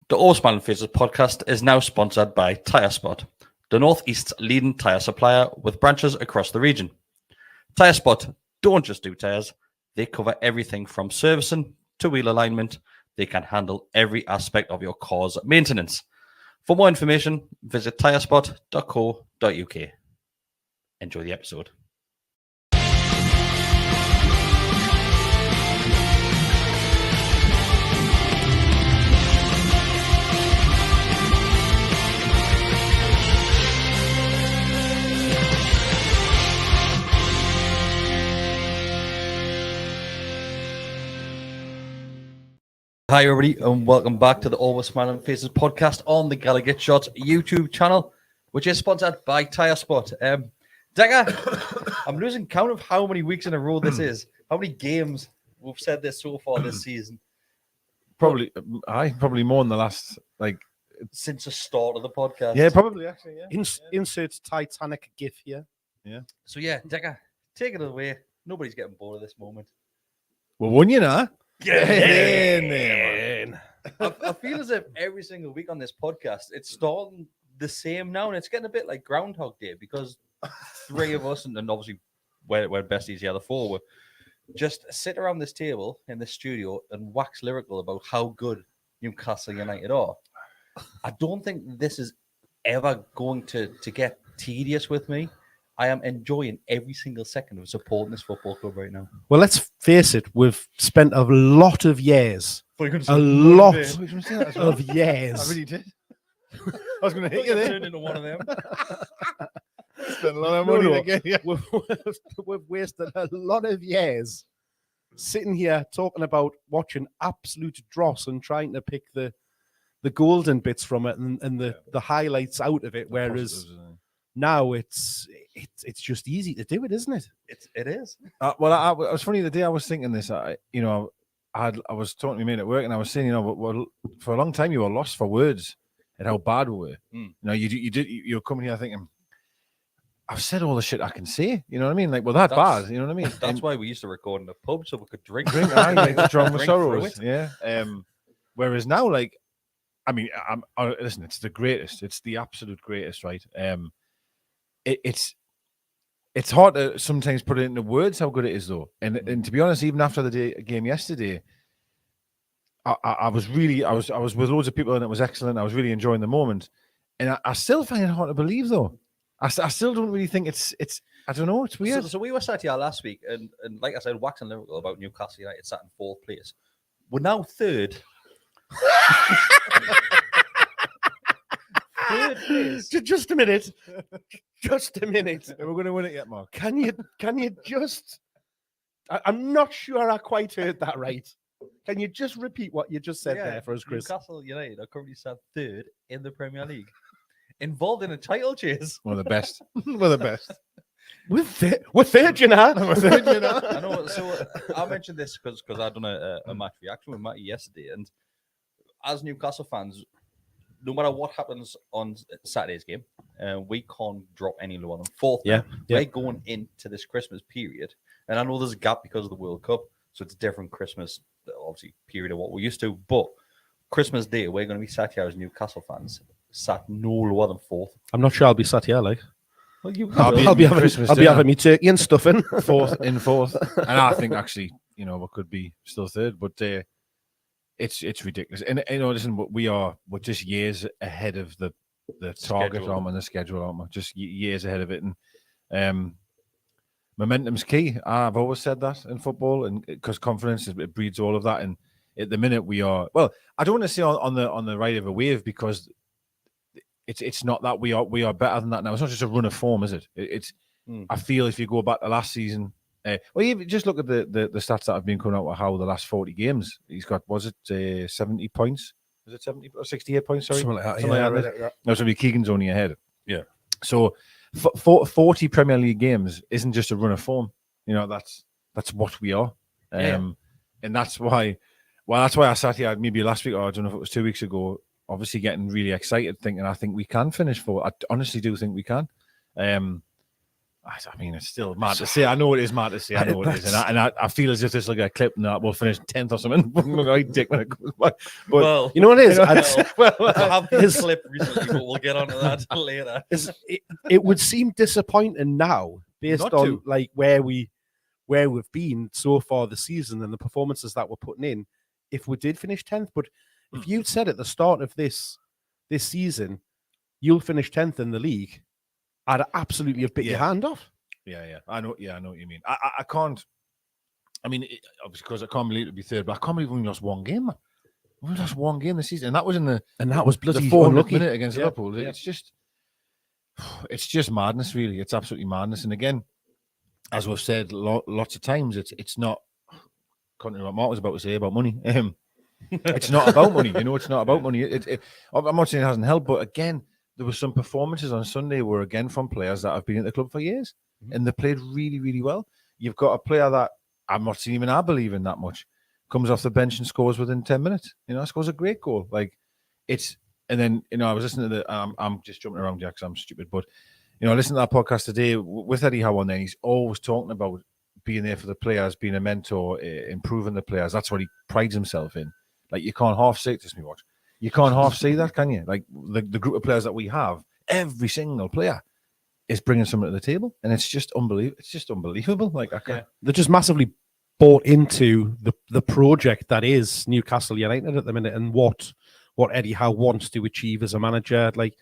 The All Smiling Faces podcast is now sponsored by Tyre Spot, the Northeast's leading tyre supplier with branches across the region. Tyre Spot don't just do tyres, they cover everything from servicing to wheel alignment. They can handle every aspect of your car's maintenance. For more information, visit tyrespot.co.uk. Enjoy the episode. Hi everybody and welcome back to the Always Smiling Faces podcast on the Gallowgateshots YouTube channel, which is sponsored by Tyre Spot. Decker, I'm losing count of how many weeks in a row this is. How many games we've said this so far this season? Probably more in the last since the start of the podcast. Yeah, probably actually. Yeah. Insert Titanic gif here. Yeah. So yeah, Decker, take it away. Nobody's getting bored of this moment. Well, won you now? Get in there, I feel as if every single week on this podcast, it's starting the same now, and it's getting a bit like Groundhog Day because three of us, and obviously we're besties, the other four, were just sit around this table in the studio and wax lyrical about how good Newcastle United are. I don't think this is ever going to get tedious with me. I am enjoying every single second of supporting this football club right now. Well, let's face it, we've spent a lot of years. I really did. I was going to hit you there. Turned into one of them. Spent a lot of money again. Yeah. We've wasted a lot of years sitting here talking about watching absolute dross and trying to pick the golden bits from it and the highlights out of it, whereas now it's just easy to do it, isn't it? It is. Well, I was funny the day I was thinking this. I was talking to me at work, and I was saying, well, for a long time you were lost for words at how bad we were. You were coming here thinking, I've said all the shit I can say. You know what I mean? Like, well, that's bad. You know what I mean? That's why we used to record in the pub so we could drink. I like drunk with sorrows. Yeah. Whereas now, listen, it's the greatest. It's the absolute greatest, right? It's hard to sometimes put it into words how good it is, though. And to be honest, even after the game yesterday, I was with loads of people and it was excellent. I was really enjoying the moment, and I still find it hard to believe, though. I still don't really think it's. I don't know. It's weird. So we were sat here last week, and like I said, waxing lyrical about Newcastle United sat in fourth place. We're now third. Third place. Just a minute. Just a minute. We're going to win it yet, Mark. Can you just? I'm not sure I quite heard that right. Can you just repeat what you just said there for us, Chris? Newcastle United are currently sat third in the Premier League, involved in a title chase. One of the best. We're the best. We're third, you know. I know. So I mentioned this because I'd done a match reaction with Matty yesterday, and as Newcastle fans, no matter what happens on Saturday's game, we can't drop any lower than fourth. Yeah. We're going into this Christmas period, and I know there's a gap because of the World Cup, so it's a different Christmas, obviously, period of what we're used to. But Christmas Day, we're going to be sat here as Newcastle fans, sat no lower than fourth. I'm not sure I'll be sat here, like. Well, I'll be having me turkey and stuffing. fourth, and I think actually, we could be still third, but it's ridiculous. And listen, we're just years ahead of the target and the schedule, aren't we? Just years ahead of it, and momentum's key. I've always said that in football, and because confidence it breeds all of that. And at the minute we are, well, I don't want to say on the right of a wave because it's not that we are better than that now. It's not just a run of form, is it? I feel if you go back to last season. Well, you just look at the stats that have been coming out with how the last 40 games he's got. Was it 70 points? Was it 70 or 68 points? Sorry, something like that. Yeah. No, so Keegan's only ahead. Yeah. So 40 Premier League games isn't just a run of form. That's what we are. And that's why. Well, that's why I sat here maybe last week, or I don't know if it was 2 weeks ago. Obviously, getting really excited, thinking I think we can finish fourth. I honestly do think we can. I mean, it's still mad to say. I know it is mad to say. I know it is, and I feel as if this will get clipped and that we'll finish 10th or something. Right, dick when it goes by. But well, you know what it is? we'll have this clip recently, but we'll get onto that later. It would seem disappointing now, based Not on to. like where we've been so far this season and the performances that we're putting in, if we did finish 10th. But if you'd said at the start of this season, you'll finish 10th in the league, I'd absolutely have bit your hand off. Yeah. I know what you mean. I can't. I mean, obviously, because I can't believe it'd be third, but I can't believe we only lost one game, man. We only lost one game this season, and that was in the bloody 400th minute against Liverpool. Yeah. It's just madness, really. It's absolutely madness. And again, as we've said lots of times, it's not. Contrary to what Mark was about to say about money, it's not about money. It's not about money. I'm not saying it hasn't helped, but again, there were some performances on Sunday were again from players that have been at the club for years, and they played really, really well. You've got a player that I'm not even I believe in that much, comes off the bench and scores within 10 minutes. Scores a great goal. And then I was listening to I'm just jumping around here because I'm stupid, but I listened to that podcast today with Eddie Howe on there. He's always talking about being there for the players, being a mentor, improving the players. That's what he prides himself in. Like, you can't half say it to me, watch. You can't half say that, can you? Like, the group of players that we have, every single player is bringing something to the table, and it's just unbelievable. It's just unbelievable. Like, I can't. They're just massively bought into the project that is Newcastle United at the minute, and what Eddie Howe wants to achieve as a manager. Like,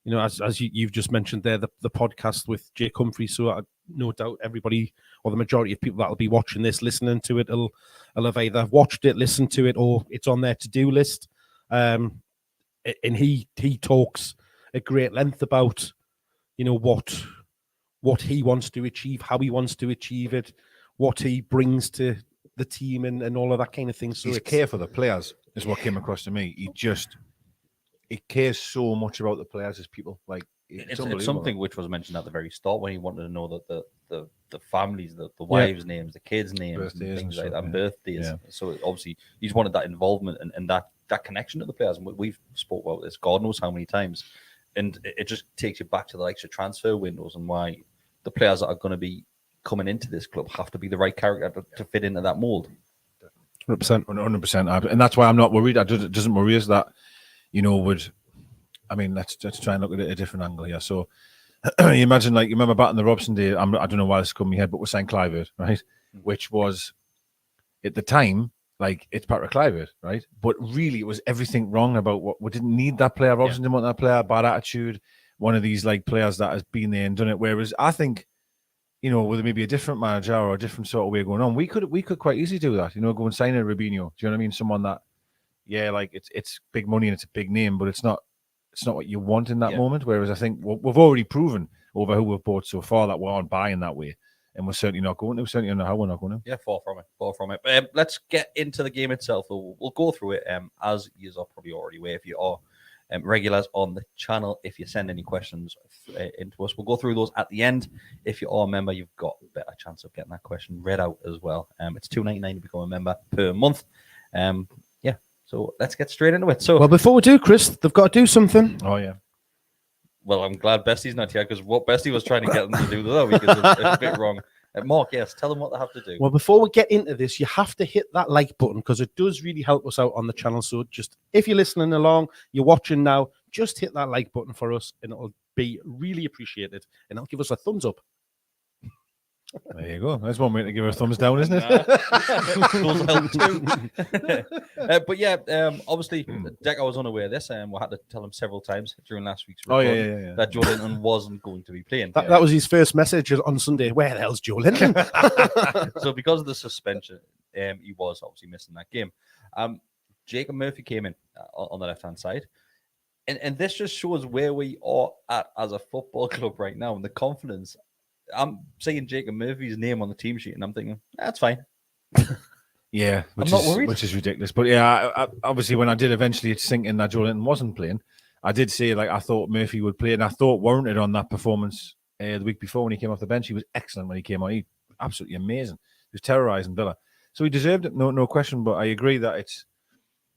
as you've just mentioned there, the podcast with Jake Humphrey. So no doubt everybody, or the majority of people that will be watching this, listening to it, will have either watched it, listened to it, or it's on their to-do list. And he talks at great length about, what he wants to achieve, how he wants to achieve it, what he brings to the team, and all of that kind of thing. So his care for the players is what came across to me. He cares so much about the players as people. Like, it's something which was mentioned at the very start when he wanted to know that the families, the wives' names, the kids' names, birthdays and things like that, and birthdays. Yeah. So obviously he's wanted that involvement and that connection to the players. And we've spoke about this God knows how many times, and it just takes you back to the likes of transfer windows and why the players that are going to be coming into this club have to be the right character to fit into that mold. 100%, and that's why I'm not worried. It doesn't worry us that. Let's try and look at it a different angle here. So you imagine, like, you remember back in the Robson day, I don't know why this is coming in my head, but we're saying Clivert, right? Mm-hmm. Which was, at the time, like, it's Patrick Clivert, right? But really, it was everything wrong about what we didn't need that player. Robson didn't want that player, bad attitude, one of these, like, players that has been there and done it. Whereas I think, with maybe a different manager or a different sort of way going on, we could quite easily do that. Go and sign a Rubinho. Do you know what I mean? Someone that, like, it's big money and it's a big name, but it's not what you want in that moment. Whereas I think we've already proven over who we've bought so far that we aren't buying that way, and we're certainly not going to. We certainly don't know how we're not going to. Yeah, far from it. Let's get into the game itself. We'll go through it as you are probably already aware if you are regulars on the channel. If you send any questions into us, we'll go through those at the end. If you are a member, you've got a better chance of getting that question read out as well. It's $2.99 to become a member per month. So let's get straight into it. So, well, before we do, Chris, they've got to do something. Oh, yeah. Well, I'm glad Bestie's not here, because what Bestie was trying to get them to do the other week is a bit wrong. Mark, yes, tell them what they have to do. Well, before we get into this, you have to hit that like button, because it does really help us out on the channel. So just, if you're listening along, you're watching now, just hit that like button for us, and it'll be really appreciated, and it'll give us a thumbs up. There you go. That's one way to give her a thumbs down, isn't it? Those help too. But yeah, obviously, Decker was unaware of this, and we had to tell him several times during last week's recording that Joe Linton wasn't going to be playing. That was his first message on Sunday. Where the hell's Joe Linton? So because of the suspension, he was obviously missing that game. Jacob Murphy came in on the left-hand side. And this just shows where we are at as a football club right now, and the confidence. I'm seeing Jacob Murphy's name on the team sheet, and I'm thinking, that's fine. Yeah, I'm not worried. Which is ridiculous. But yeah, I, obviously, when I did eventually sink in that Joe Linton wasn't playing, I did say, like, I thought Murphy would play, and I thought warranted on that performance the week before when he came off the bench. He was excellent when he came on. He absolutely amazing. He was terrorising Villa. So he deserved it, no question. But I agree that it's,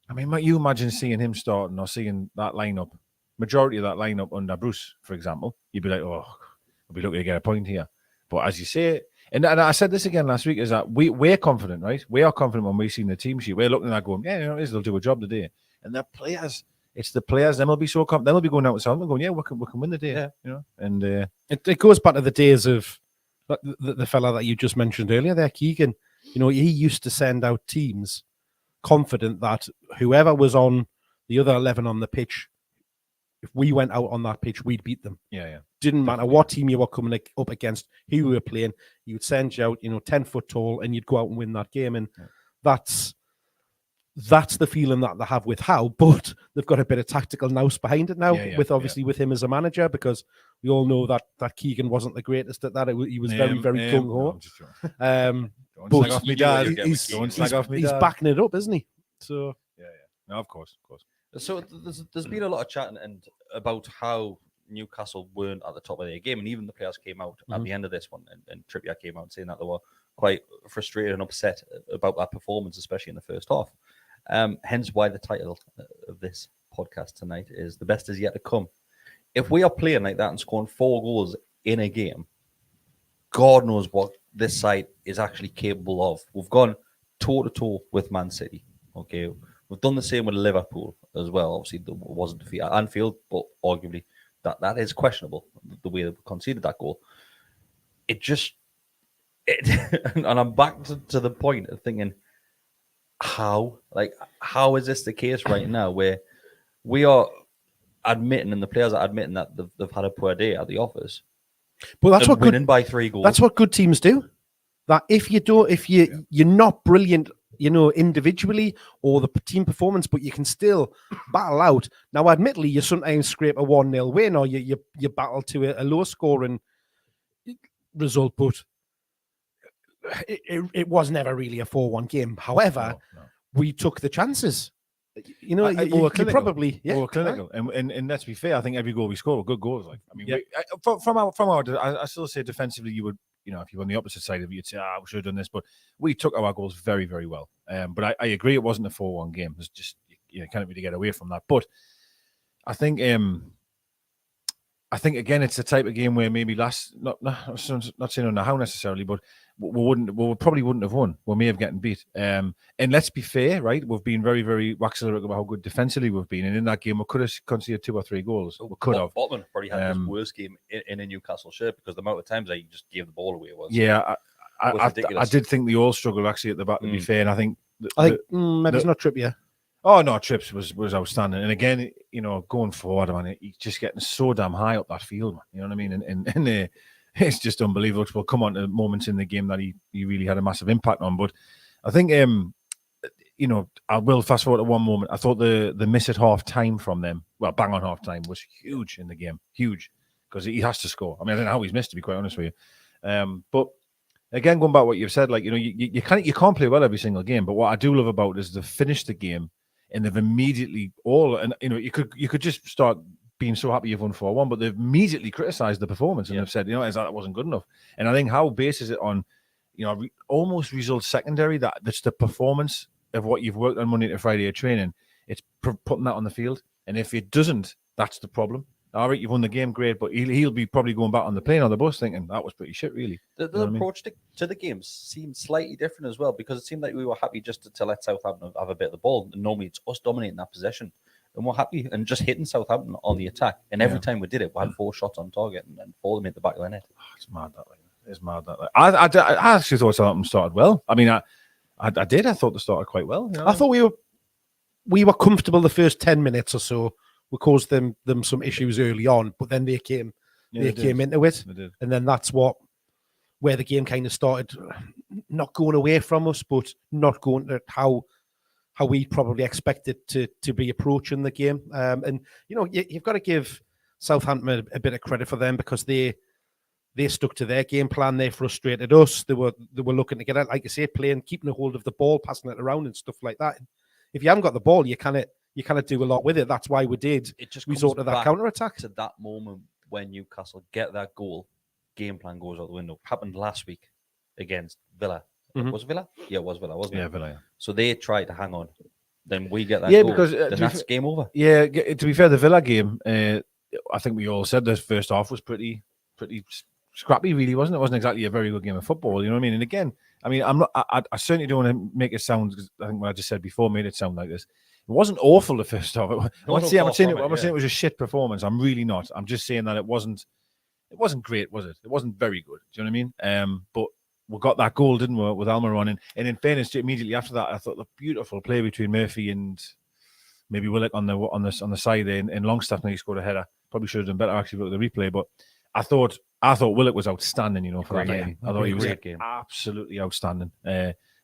I mean, might you imagine seeing him starting or seeing that lineup, majority of that lineup under Bruce, for example? You'd be like, oh, we'll be lucky to get a point here. But as you say, and I said this again last week, is that we're confident, right? We are confident when we've seen the team sheet. We're looking at that going, yeah, you know, they'll do a job today. And the players, it's the players. Then will be so confident. Then will be going out with something, going, yeah, we can win the day. Yeah. You know, and it goes back to the days of the fella that you just mentioned earlier there, Keegan. You know, he used to send out teams confident that whoever was on the other 11 on the pitch, if we went out on that pitch, we'd beat them. yeah. Didn't matter what team you were coming up against, who you were playing, he would send you out, 10 foot tall, and you'd go out and win that game. And that's the feeling that they have with Howe, but they've got a bit of tactical nous behind it now, with him as a manager, because we all know that Keegan wasn't the greatest at that. He was very, very gung-ho. Don't slag off me dad. He's backing it up, isn't he? So yeah. No, of course. So there's been a lot of chatting and about how Newcastle weren't at the top of their game, and even the players came out at the end of this one, and Trippier came out saying that they were quite frustrated and upset about that performance, especially in the first half. Hence why the title of this podcast tonight is "The Best Is Yet to Come." If we are playing like that and scoring 4 goals in a game, God knows what this side is actually capable of. We've gone toe-to-toe with Man City. Okay, we've done the same with Liverpool as well. Obviously, it wasn't defeat at Anfield, but arguably that is questionable, the way they conceded that goal. And I'm back to the point of thinking, how is this the case right now, where we are admitting, and the players are admitting that they've had a poor day at the office, but that's what winning by 3 goals. That's what good teams do. That if you're not brilliant, individually or the team performance, but you can still battle out. Now, admittedly, you sometimes scrape a 1-0 win, or you battle to a low scoring result, but it was never really a 4-1 game. However, we took the chances. We were clinical, and let's be fair. I think every goal we scored were good goals. Like, I mean, from our, I still say defensively, you would, if you're on the opposite side of it, you'd say, we should have done this. But we took our goals very, very well. But I agree, it wasn't a 4-1 game. It's just you can't really get away from that. But I think again, it's the type of game where maybe not saying on the how necessarily, but we probably wouldn't have won. We may have gotten beat. And let's be fair, right? We've been very, very wax lyric about how good defensively we've been, and in that game we could have conceded 2 or 3 goals. We could have. Botman probably had his worst game in a Newcastle shirt, because the amount of times he just gave the ball away was I did think they all struggled actually at the back, to be fair, and I think maybe it's not Trippier. Oh no, Trips was outstanding, and again, going forward, man, he's just getting so damn high up that field, man. You know what I mean? And it's just unbelievable. We'll come on to moments in the game that he really had a massive impact on. But I think I will fast forward to one moment. I thought the miss at half time from them, well, bang on half time, was huge in the game, huge, because he has to score. I mean, I don't know how he's missed, to be quite honest with you. But again, going back to what you've said, like you can't play well every single game. But what I do love about it is they've finished the game. And they've immediately you could just start being so happy you've won 4-1, but they've immediately criticised the performance and they've said, that wasn't good enough. And I think how bases it on, almost results secondary, that's the performance of what you've worked on Monday to Friday at training. It's putting that on the field. And if it doesn't, that's the problem. All right, you've won the game, great, but he'll be probably going back on the plane or the bus thinking that was pretty shit, really. The approach to the games seemed slightly different as well, because it seemed like we were happy just to let Southampton have a bit of the ball. And normally it's us dominating that possession. And we're happy and just hitting Southampton on the attack. And every time we did it, we had 4 shots on target and 4 of them hit the back of the net. It's mad that way. It's mad that way. I actually thought Southampton started well. I mean, I did. I thought they started quite well. I thought we were comfortable the first 10 minutes or so. We caused them some issues early on, but then they came into it, and then that's where the game kind of started, not going away from us, but not going to how we probably expected to be approaching the game. And you've got to give Southampton a bit of credit for them, because they stuck to their game plan. They frustrated us. They were looking to get out, like you say, playing, keeping a hold of the ball, passing it around and stuff like that. If you haven't got the ball, you kind of do a lot with it. That's why we did resort to that counter-attack. To that moment when Newcastle get that goal, game plan goes out the window. Happened last week against Villa. Mm-hmm. Was it Villa? Yeah, it was Villa, wasn't it? Yeah, Villa. Yeah. So they tried to hang on. Then we get that goal. Because then that's game over. Yeah, to be fair, the Villa game, I think we all said the first half was pretty scrappy, really, wasn't it? It wasn't exactly a very good game of football, you know what I mean? And again, I mean, I certainly don't want to make it sound, because I think what I just said before made it sound like this. It wasn't awful the first half. I'm not saying it was a shit performance. I'm really not. I'm just saying that it wasn't great, was it? It wasn't very good. Do you know what I mean? But we got that goal, didn't we, with Almiron? And in fairness, immediately after that, I thought the beautiful play between Murphy and maybe Willock on the side there in Longstaff, and he scored a header. Probably should have done better actually with the replay, but I thought Willock was outstanding, you know, for that game. I thought he was absolutely outstanding.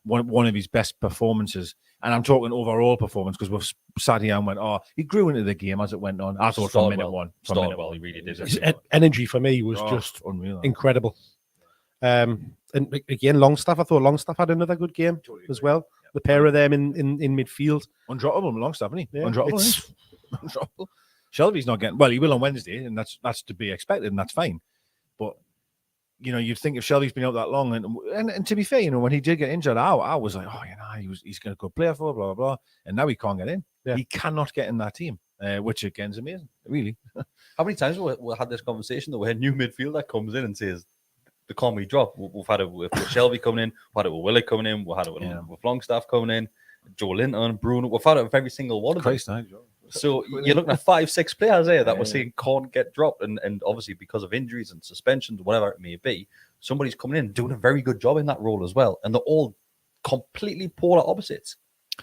One of his best performances, and I'm talking overall performance, because we've sat here and went, oh, he grew into the game as it went on. I thought from minute one, he really did. His energy for me was just unreal, incredible. And again, Longstaff, I thought Longstaff had another good game as well. Yeah. The pair of them in midfield, undroppable, Longstaff, isn't he? Yeah, undroppable. Undroppable. Shelby's not getting, well, he will on Wednesday, and that's to be expected, and that's fine. But you know, you'd think if Shelby's been out that long, and to be fair, you know, when he did get injured, I was like, oh, you know, he's going to go play for blah blah blah, and now he can't get in. Yeah. He cannot get in that team, which again is amazing, really. How many times we had this conversation that we had new midfielder comes in and says the comedy drop? We've had it with Shelby coming in, we've had it with Willie coming in, we've had it with Longstaff coming in, Joe Linton, Bruno. We've had it with every single one of them. So you're looking at 5-6 players there that we're seeing can't get dropped, and obviously because of injuries and suspensions, whatever it may be, somebody's coming in doing a very good job in that role as well, and they're all completely polar opposites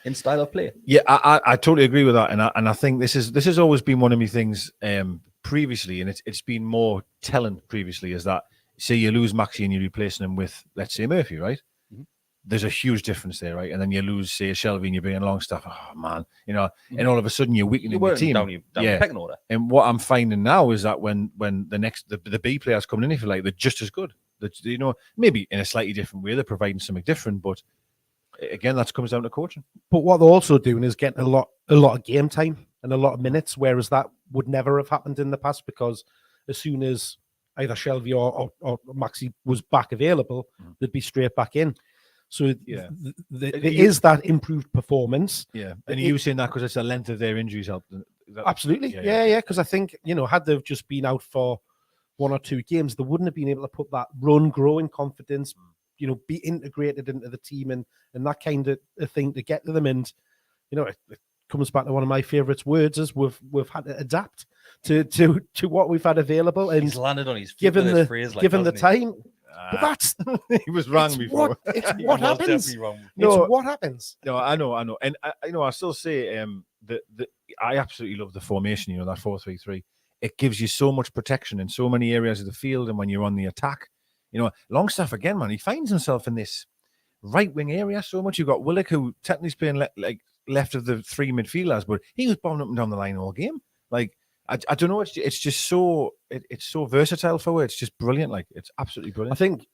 in style of play. Yeah, I totally agree with that, and I think this has always been one of my things previously, and it's been more telling previously, is that say you lose Maxi and you're replacing him with, let's say, Murphy, right? There's a huge difference there, right? And then you lose, say, Shelby and you're bringing Longstaff. Oh, man. You know, and all of a sudden you're weakening your team. Down the pecking order. And what I'm finding now is that when the B players coming in, if you like, they're just as good. You know, maybe in a slightly different way, they're providing something different, but again, that comes down to coaching. But what they're also doing is getting a lot of game time and a lot of minutes, whereas that would never have happened in the past, because as soon as either Shelby or Maxi was back available, they'd be straight back in. So there is that improved performance. Yeah, and you saying that because it's the length of their injuries helped? Absolutely, yeah. Because I think, you know, had they just been out for 1 or 2 games, they wouldn't have been able to put that run, growing confidence, you know, be integrated into the team and that kind of thing to get to them. And you know, it comes back to one of my favourite words: is we've had to adapt to what we've had available. And he's landed on his feet given with the his phrase, given the time. But that's he was wrong before. It's what happens. No, it's what happens. No, I know, and I still say that I absolutely love the formation. You know, that 4-3-3. It gives you so much protection in so many areas of the field, and when you're on the attack, you know, Longstaff again, man, he finds himself in this right wing area so much. You've got Willock, who technically is playing left of the 3 midfielders, but he was bombing up and down the line all game. Like, I don't know. It's just so it's so versatile for her. It's just brilliant. Like, it's absolutely brilliant. I think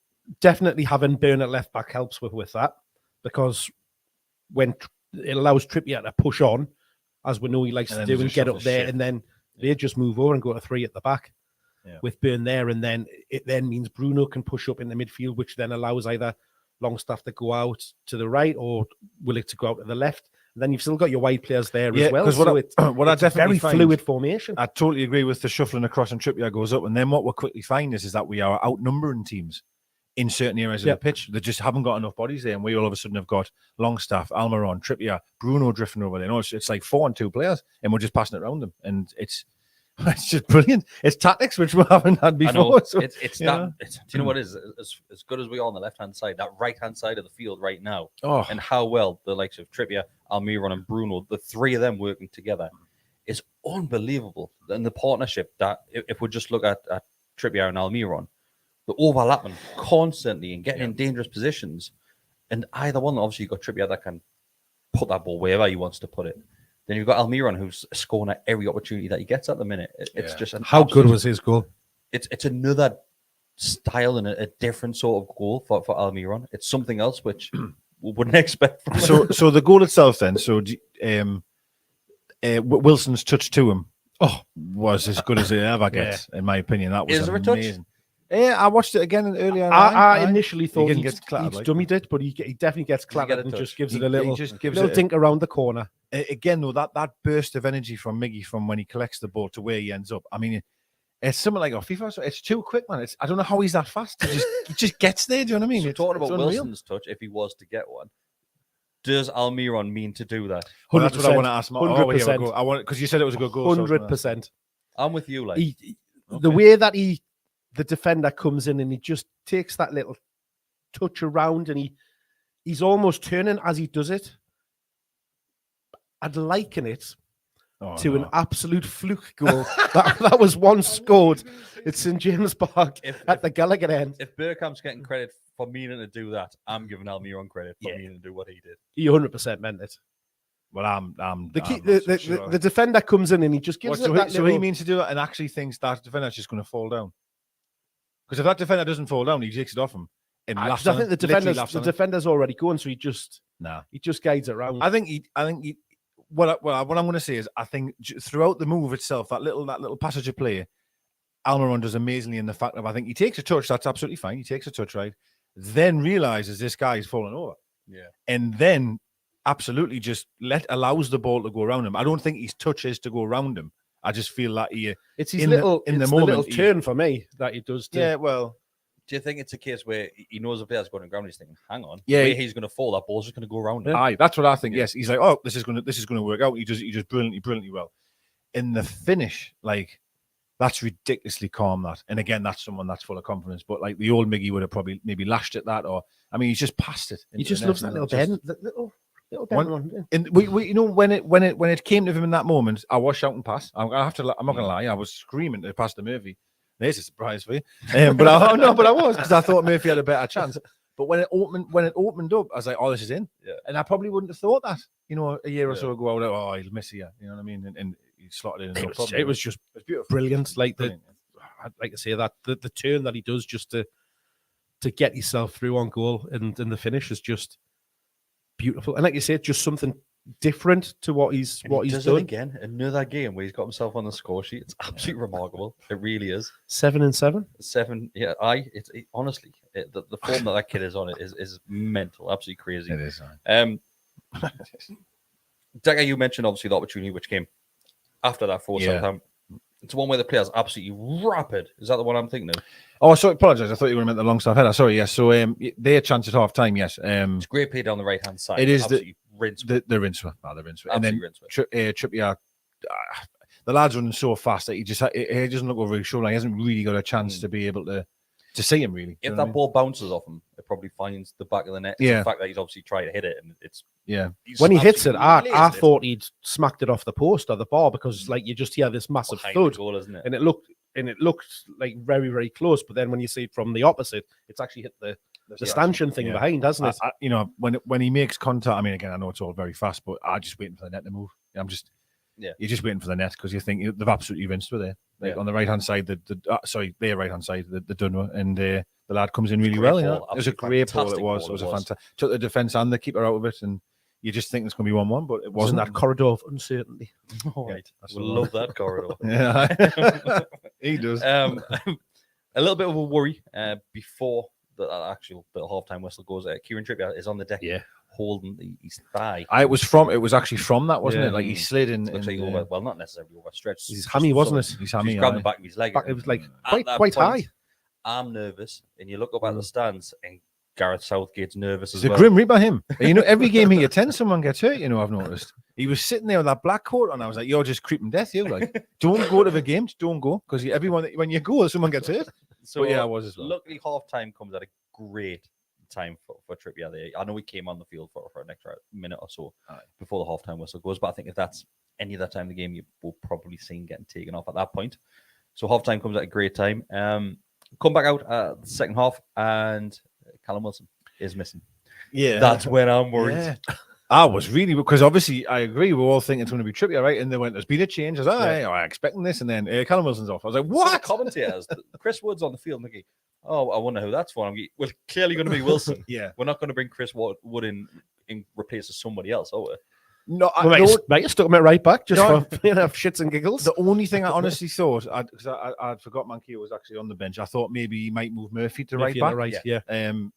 definitely having Byrne at left back helps with that, because when it allows Trippier to push on, as we know he likes to do, and get up there, and then they just move over and go to 3 at the back with Byrne there, and then it then means Bruno can push up in the midfield, which then allows either Longstaff to go out to the right or Willock to go out to the left. Then you've still got your wide players there as well. So it's a very fluid formation. I totally agree with the shuffling across and Trippier goes up. And then what we'll quickly find is that we are outnumbering teams in certain areas of the pitch. They just haven't got enough bodies there. And we all of a sudden have got Longstaff, Almiron, Trippier, Bruno drifting over there. You know, it's like 4 and 2 players, and we're just passing it around them. And it's just brilliant. It's tactics which we haven't had before. I know. So, do you know what it is? As good as we are on the left-hand side, that right-hand side of the field right now, and how well the likes of Trippier, Almiron and Bruno, the 3 of them working together, is unbelievable. And the partnership that, if we just look at Trippier and Almiron, the overlapping constantly and getting in dangerous positions, and either one, obviously you've got Trippier that can put that ball wherever he wants to put it. Then you've got Almiron, who's scoring at every opportunity that he gets at the minute. It's just how good was his goal? It's another style and a different sort of goal for Almiron. It's something else which we wouldn't expect from him. So the goal itself, then. So Wilson's touch to him was as good as it ever gets, in my opinion. That was amazing. Yeah, I watched it again earlier. I initially thought he dummied it, but he definitely gets clattered and just gives it a little dink around the corner. Again, though, that burst of energy from Miggy from when he collects the ball to where he ends up. I mean, It's something like FIFA. So it's too quick, man. I don't know how he's that fast. He just gets there. Do you know what I mean? So talking about unreal. Wilson's touch, if he was to get one, does Almiron mean to do that? Well, that's what I want to ask. 100%. Here we go. I want because you said it was a good goal. 100%. I'm with you. Like The way that the defender comes in and he just takes that little touch around and he's almost turning as he does it. I'd liken it to an absolute fluke goal. that was once scored at St James Park at the Gallowgate end. If Bergkamp's getting credit for meaning to do that, I'm giving Almiron credit for meaning to do what he did. He 100% meant it. Well, the defender comes in and he just gives it that so he means to do that and actually thinks that defender's just going to fall down. Because if that defender doesn't fall down, he takes it off him. I think the defender's already going, so he just guides it around. I think what I'm going to say is I think throughout the move itself, that little passage of play, Almiron does amazingly in the fact of I think he takes a touch, that's absolutely fine. He takes a touch, right? Then realizes this guy is falling over. Yeah. And then absolutely just allows the ball to go around him. I don't think his touch is to go around him. I just feel that it's his little turn for me that he does. Yeah, well. Do you think it's a case where he knows the player's going to ground? He's thinking, "Hang on, he's going to fall. That ball's just going to go around him." Aye, that's what I think. Yes, he's like, "Oh, this is going to work out." He does brilliantly well. In the finish, like that's ridiculously calm. That, and again, that's someone that's full of confidence. But like the old Miggy would have probably maybe lashed at that, or I mean, he's just passed it. He just loves that little bend, little bend. And we you know when it came to him in that moment, I was shouting pass. I'm not gonna lie, I was screaming to pass to Murphy. There's a surprise for you, but I was because I thought Murphy had a better chance. But when it opened up, I was like, "Oh, this is in." Yeah. And I probably wouldn't have thought that, a year or so ago. I would have, "Oh, he'll miss here," you know what I mean? And he slotted in. It was just beautiful, brilliant. Like I say that the turn that he does just to get himself through on goal and the finish is just beautiful. And like you say, it's just something different to what he's done. Again, another game where he's got himself on the score sheet. It's absolutely remarkable. It really is. 7-7. 7. Yeah, honestly, the form that kid is on is mental, absolutely crazy. It is. Dagger, you mentioned obviously the opportunity which came after that for Southampton. It's one where the player's absolutely rapid. Is that the one I'm thinking of? Oh, sorry, apologise. I thought you were meant the long staff header. Sorry, yes. So they had chance at half time. Yes. It's great play down the right hand side. It is absolutely the rinse. And then rinse. Trippier, the lad's running so fast that he doesn't look over his shoulder. He hasn't really got a chance to be able to see him really. If that ball bounces off him, it probably finds the back of the net. Yeah. The fact that he's obviously tried to hit it, and it's when he hits it, I thought he'd smacked it off the post or the bar because like you just hear this massive thud, goal, isn't it? And it looked like very, very close. But then when you see it from the opposite, it's actually hit the stanchion thing behind, hasn't it? When he makes contact, I mean, again, I know it's all very fast, but I'm just waiting for the net to move. You're just waiting for the net because you think they've absolutely rinsed with it. Like on the right hand side, their right hand side, the Dunno, and the lad comes in really well. It was a great ball. It was a fantastic. Took the defense and the keeper out of it, and you just think it's going to be 1-1, but it wasn't. That corridor of uncertainty. All right, we love that corridor. Yeah, he does. A little bit of a worry before the actual halftime whistle goes. Kieran Trippier is on the deck. Yeah. Holding his thigh. It was actually from that, wasn't it? Like he slid in. Looks like over, well, not necessarily overstretched. His hammy, wasn't it? His hammy. He's grabbing the back of his leg. It was like quite high. I'm nervous, and you look up at the stands, and Gareth Southgate's nervous as well. It's a grim reaper, him. Every game he attends, someone gets hurt. I've noticed. He was sitting there with that black coat on. I was like, "You're just creeping death, you like. Don't go to the games. Don't go because when you go, someone gets hurt." So I was as well. Luckily, half time comes at a great time for Trippier there. I know he came on the field for an extra minute or so before the halftime whistle goes, but I think if that's any of that time of the game, you will probably see him getting taken off at that point. So halftime comes at a great time. Come back out the second half, and Callum Wilson is missing. Yeah, that's when I'm worried. Yeah. I was really, because obviously I agree. We're all thinking it's going to be Trippier, right? And then there's been a change. I was like, I'm expecting this, and then Callum Wilson's off. I was like, what? So the commentators, Chris Wood's on the field, thinking, "Oh, I wonder who that's for." We're clearly going to be Wilson. Yeah, we're not going to bring Chris Wood in replace somebody else, are we? No, mate, you stuck him at right back just for shits and giggles. The only thing I honestly thought, because I'd forgot Mankia was actually on the bench. I thought maybe he might move Murphy to right back, and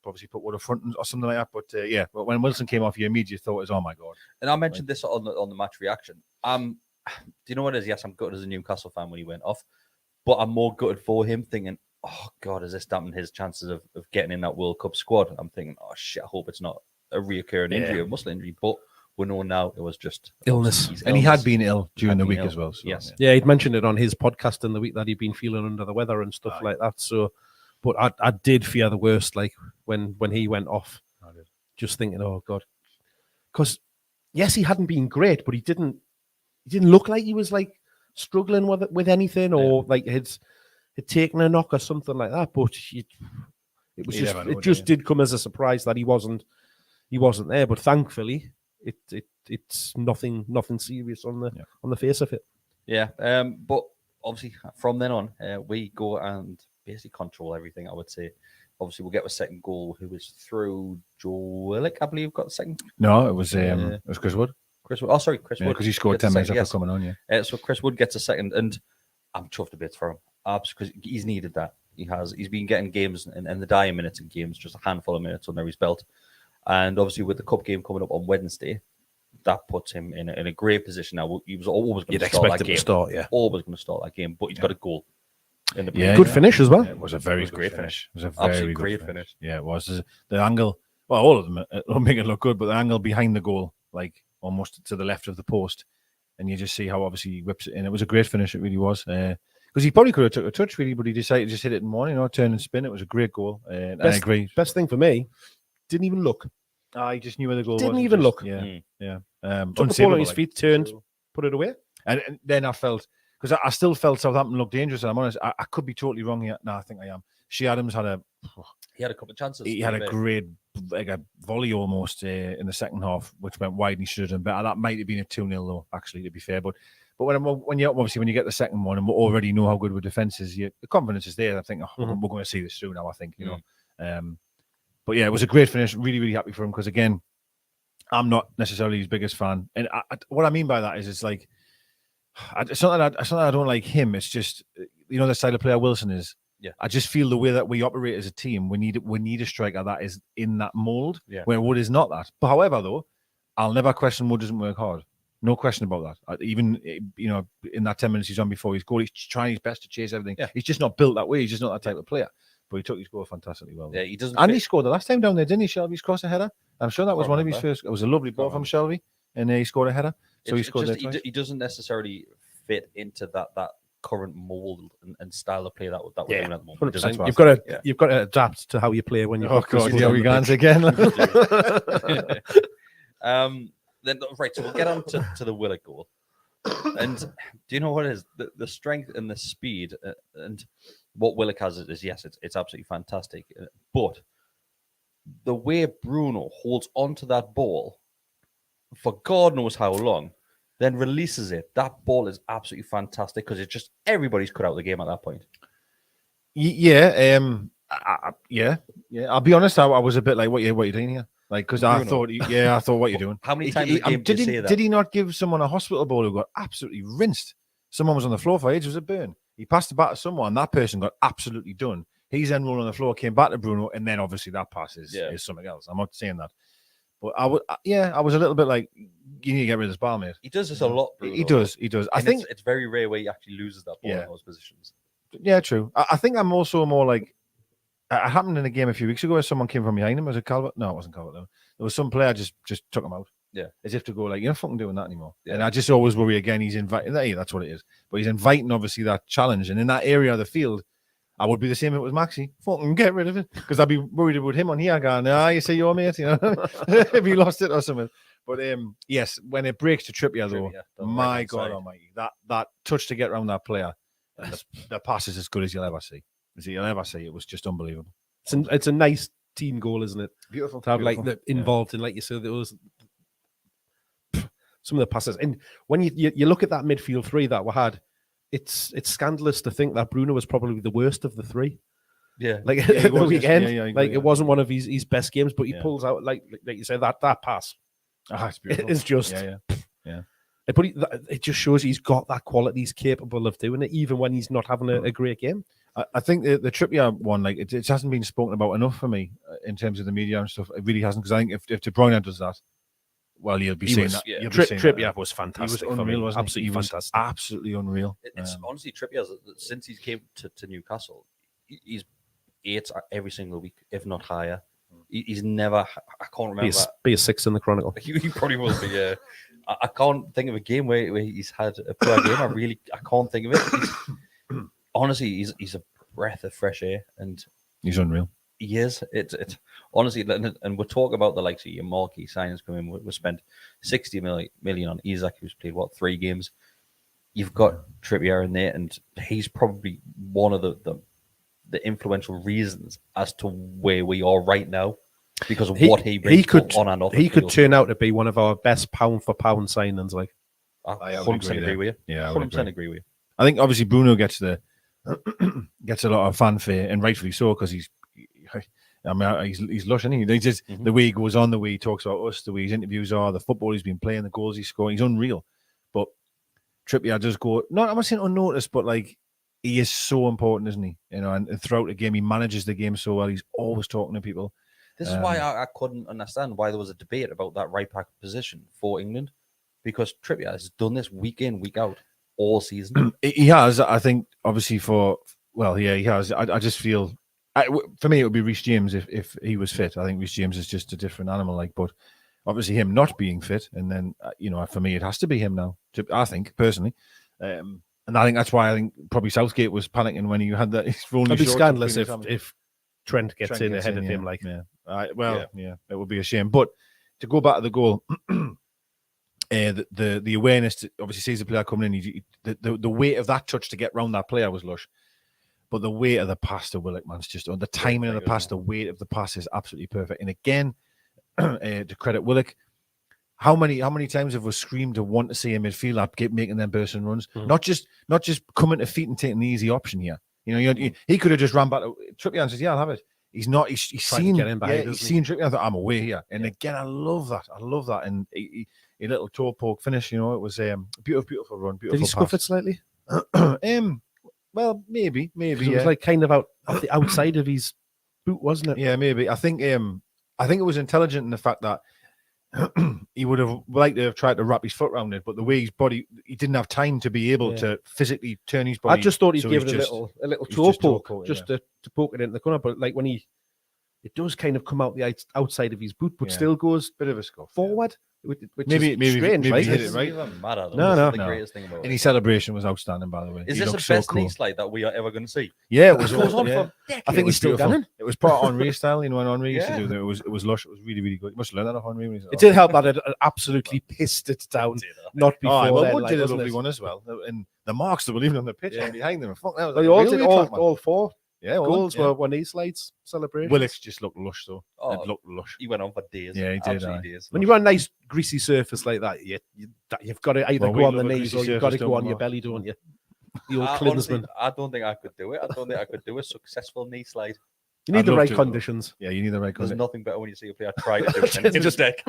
obviously put Wood up front or something like that. But when Wilson came off, your immediate thought is, "Oh my god!" And I mentioned this on the match reaction. Do you know what it is? Yes, I'm gutted as a Newcastle fan when he went off. But I'm more gutted for him, thinking, oh God, has this dampened his chances of getting in that World Cup squad? I'm thinking, oh shit, I hope it's not a reoccurring injury, a muscle injury. But we know now it was just illness. And he had been ill during the week as well. So, yes. Yeah, he'd mentioned it on his podcast in the week that he'd been feeling under the weather and stuff like that. So, but I did fear the worst, like when he went off. Just thinking, oh God, because yes, he hadn't been great, but he didn't look like he was like struggling with anything or like had taken a knock or something like that. But it just did come as a surprise that he wasn't there. But thankfully, it's nothing serious on the face of it. Yeah. But obviously from then on, we go and basically control everything, I would say. Obviously, we'll get a second goal, who was through Joe Willock, I believe, got the second. No, it was Chris Wood. Chris Wood. Oh, sorry, Chris Wood. Because he scored 10 minutes after coming on, so Chris Wood gets a second, and I'm chuffed a bit for him. Because he's needed that. He's been getting games and the dying minutes in games, just a handful of minutes under his belt. And obviously, with the cup game coming up on Wednesday, that puts him in a great position now. He was always going to start that game. Always going to start that game, but he's got a goal. Good finish as well. It was a very great finish. It was a very great finish. Yeah, it was. The angle, well, all of them don't make it look good, but the angle behind the goal, like almost to the left of the post, and you just see how obviously he whips it in. It was a great finish. It really was. Because he probably could have took a touch, really, but he decided to just hit it in one, turn and spin. It was a great goal. I agree. Best thing for me, didn't even look. He just knew where the goal was. Didn't even look. Yeah. Took the ball on his feet, turned, put it away. And then I felt, because I still felt Southampton looked dangerous, and I'm honest, I could be totally wrong here. No, I think I am. Shea Adams had a couple of chances. He had a great, like a volley almost in the second half, which went wide and he should have done better. That might have been a 2-0 though, actually, to be fair. But when you get the second one and we already know how good our defence is, the confidence is there. I think we're going to see this through now, I think, But yeah, it was a great finish. Really, really happy for him because, again, I'm not necessarily his biggest fan. And what I mean by that is it's like, it's not that I don't like him. It's just, the style of player Wilson is. Yeah. I just feel the way that we operate as a team, we need a striker that is in that mould, where Wood is not that. But however, though, I'll never question Wood doesn't work hard. No question about that. Even, in that 10 minutes he's on before his goal, he's trying his best to chase everything. Yeah. He's just not built that way. He's just not that type of player. But he took his goal fantastically well. Yeah, he doesn't. And he scored the last time down there, didn't he, Shelby's cross a header? I'm sure that was one of his first. It was a lovely ball from Shelby, and he scored a header. So he scored he doesn't necessarily fit into that current mold and style of play that we're doing at the moment. 100%. You've got to adapt to how you play when you. Oh God, here we go again. Then right, so we'll get on to the Willock goal. And do you know what it is? The strength and the speed and what Willock has is yes, it's absolutely fantastic. But the way Bruno holds onto that ball for God knows how long, then releases it. That ball is absolutely fantastic because it's just everybody's cut out of the game at that point. Yeah, I'll be honest. I was a bit like, what are you doing here? Like, because I thought, what you're doing. How many times did you say that? Did he not give someone a hospital ball who got absolutely rinsed? Someone was on the floor for ages, a burn. He passed the bat to someone, that person got absolutely done. He's then rolling on the floor, came back to Bruno, and then obviously that pass is something else. I'm not saying that. But I was a little bit like, you need to get rid of this ball, mate. He does this a lot, Bruno. He does. I think it's very rare where he actually loses that ball in those positions. Yeah, true. I think I'm also more like, it happened in a game a few weeks ago where someone came from behind him. Was it Calvert? No, it wasn't Calvert. No. There was some player just took him out. Yeah. As if to go like, you're not fucking doing that anymore. Yeah. And I just always worry again, he's inviting, that's what it is. But he's inviting obviously that challenge. And in that area of the field, I would be the same if it was Maxi. Fucking get rid of it. Because I'd be worried about him on here going, you say your mate, if he lost it or something. But yes, when it breaks to Trippier though, my God almighty, that touch to get around that player, the pass is as good as you'll ever see. It was just unbelievable. It's a nice team goal, isn't it? Beautiful. To have involved in, like you said, those some of the passes. And when you look at that midfield three that we had, it's scandalous to think that Bruno was probably the worst of the three. Yeah, like the weekend, it wasn't one of his best games, but he pulls out like you said that pass. It's beautiful. It's just yeah. But it just shows he's got that quality. He's capable of doing it, even when he's not having a great game. I think the Trippier one, like it hasn't been spoken about enough for me in terms of the media and stuff. It really hasn't, because I think if De Bruyne does that, well, you'll be He saying was, that. yeah. You'll be saying that. Trippier was He was fantastic. for unreal, me. wasn't he? Absolutely He was fantastic. absolutely unreal. It's honestly Trippier, since he came to Newcastle, he's 8 every single week, if not higher. He's never. I can't remember. Be a 6 in the Chronicle. He probably will be. I can't think of a game where he's had a poor game. I can't think of it. Honestly, he's a breath of fresh air, and He's unreal. he is. It's honestly, and we're talking about the likes of your marquee signings coming. We spent 60 million on Isaac, who's played 3 games. You've got Trippier in there, and he's probably one of the influential reasons as to where we are right now because of what he brings on and off. He could turn out to be one of our best pound for pound signings. Like, I 100% agree with you. Yeah, I 100% agree with you. I think obviously Bruno gets a lot of fanfare, and rightfully so, because he's lush, isn't he? They just the way he goes on, the way he talks about us, the way his interviews are, the football he's been playing, the goals he's scoring, he's unreal. But Trippier does go, I'm not saying unnoticed, but like he is so important, isn't he? You know, and throughout the game, he manages the game so well. He's always talking to people. This is why I couldn't understand why there was a debate about that right back position for England, because Trippier has done this week in, week out, all season. He has, I think, obviously he has. I just feel, for me, it would be Reece James if he was fit. I think Reece James is just a different animal, like, but obviously him not being fit, and then, for me, it has to be him now, I think, personally. And I think that's why I think probably Southgate was panicking when he had that. It'd be scandalous if Trent gets in ahead of him. Like, it would be a shame. But to go back to the goal, the awareness obviously sees the player coming in. The weight of that touch to get round that player was lush, but the weight of the pass to Willock, man's just on the timing of the pass. The weight of the pass is absolutely perfect. And again, to credit Willock, how many times have we screamed to want to see a midfielder making them bursts and runs, not just coming to feet and taking the easy option here. He could have just ran back to Trippier and says, "Yeah, I'll have it." He's not. He's seen. He's seen Trippier. I thought, I'm away here. And again, I love that. And a little toe poke finish. It was a beautiful run. Beautiful. Did he scuff it slightly? Well, maybe. It was like kind of off the outside of his boot, wasn't it? Yeah, maybe. I think it was intelligent in the fact that he would have liked to have tried to wrap his foot around it, but the way his body, he didn't have time to be able to physically turn his body. I just thought he'd give it a little toe poke, just to poke it into the corner. But like when it does kind of come out the outside of his boot, but still goes bit of a scuff forward. Which maybe is strange, maybe right? hit it right. No. The greatest thing about and his celebration was outstanding, by the way. Is this the best knee slide that we are ever going to see? Yeah, it was. Goes on for decades. I think he's still going. It was part Henri style, when Henri used to do that. It was lush. It was really, really good. You must learn that off Henri. It did help that it absolutely pissed it down. Not before. Wood did a lovely one as well. And the marks that were leaving on the pitch and behind them. Fuck, that was they all did all 4. Yeah, goals were knee slides celebrations. Willock's just looked lush, though. It looked lush. He went on for days. Yeah, he did. Days. When you've got a nice greasy surface like that, you've got to either go on the knees or you've got to go on your belly, don't you? The old Klinsmann. I don't think I could do it. I don't think I could do a successful knee slide. You need the right conditions. Yeah, you need the right conditions. There's nothing better when you see a player try to do it and just deck.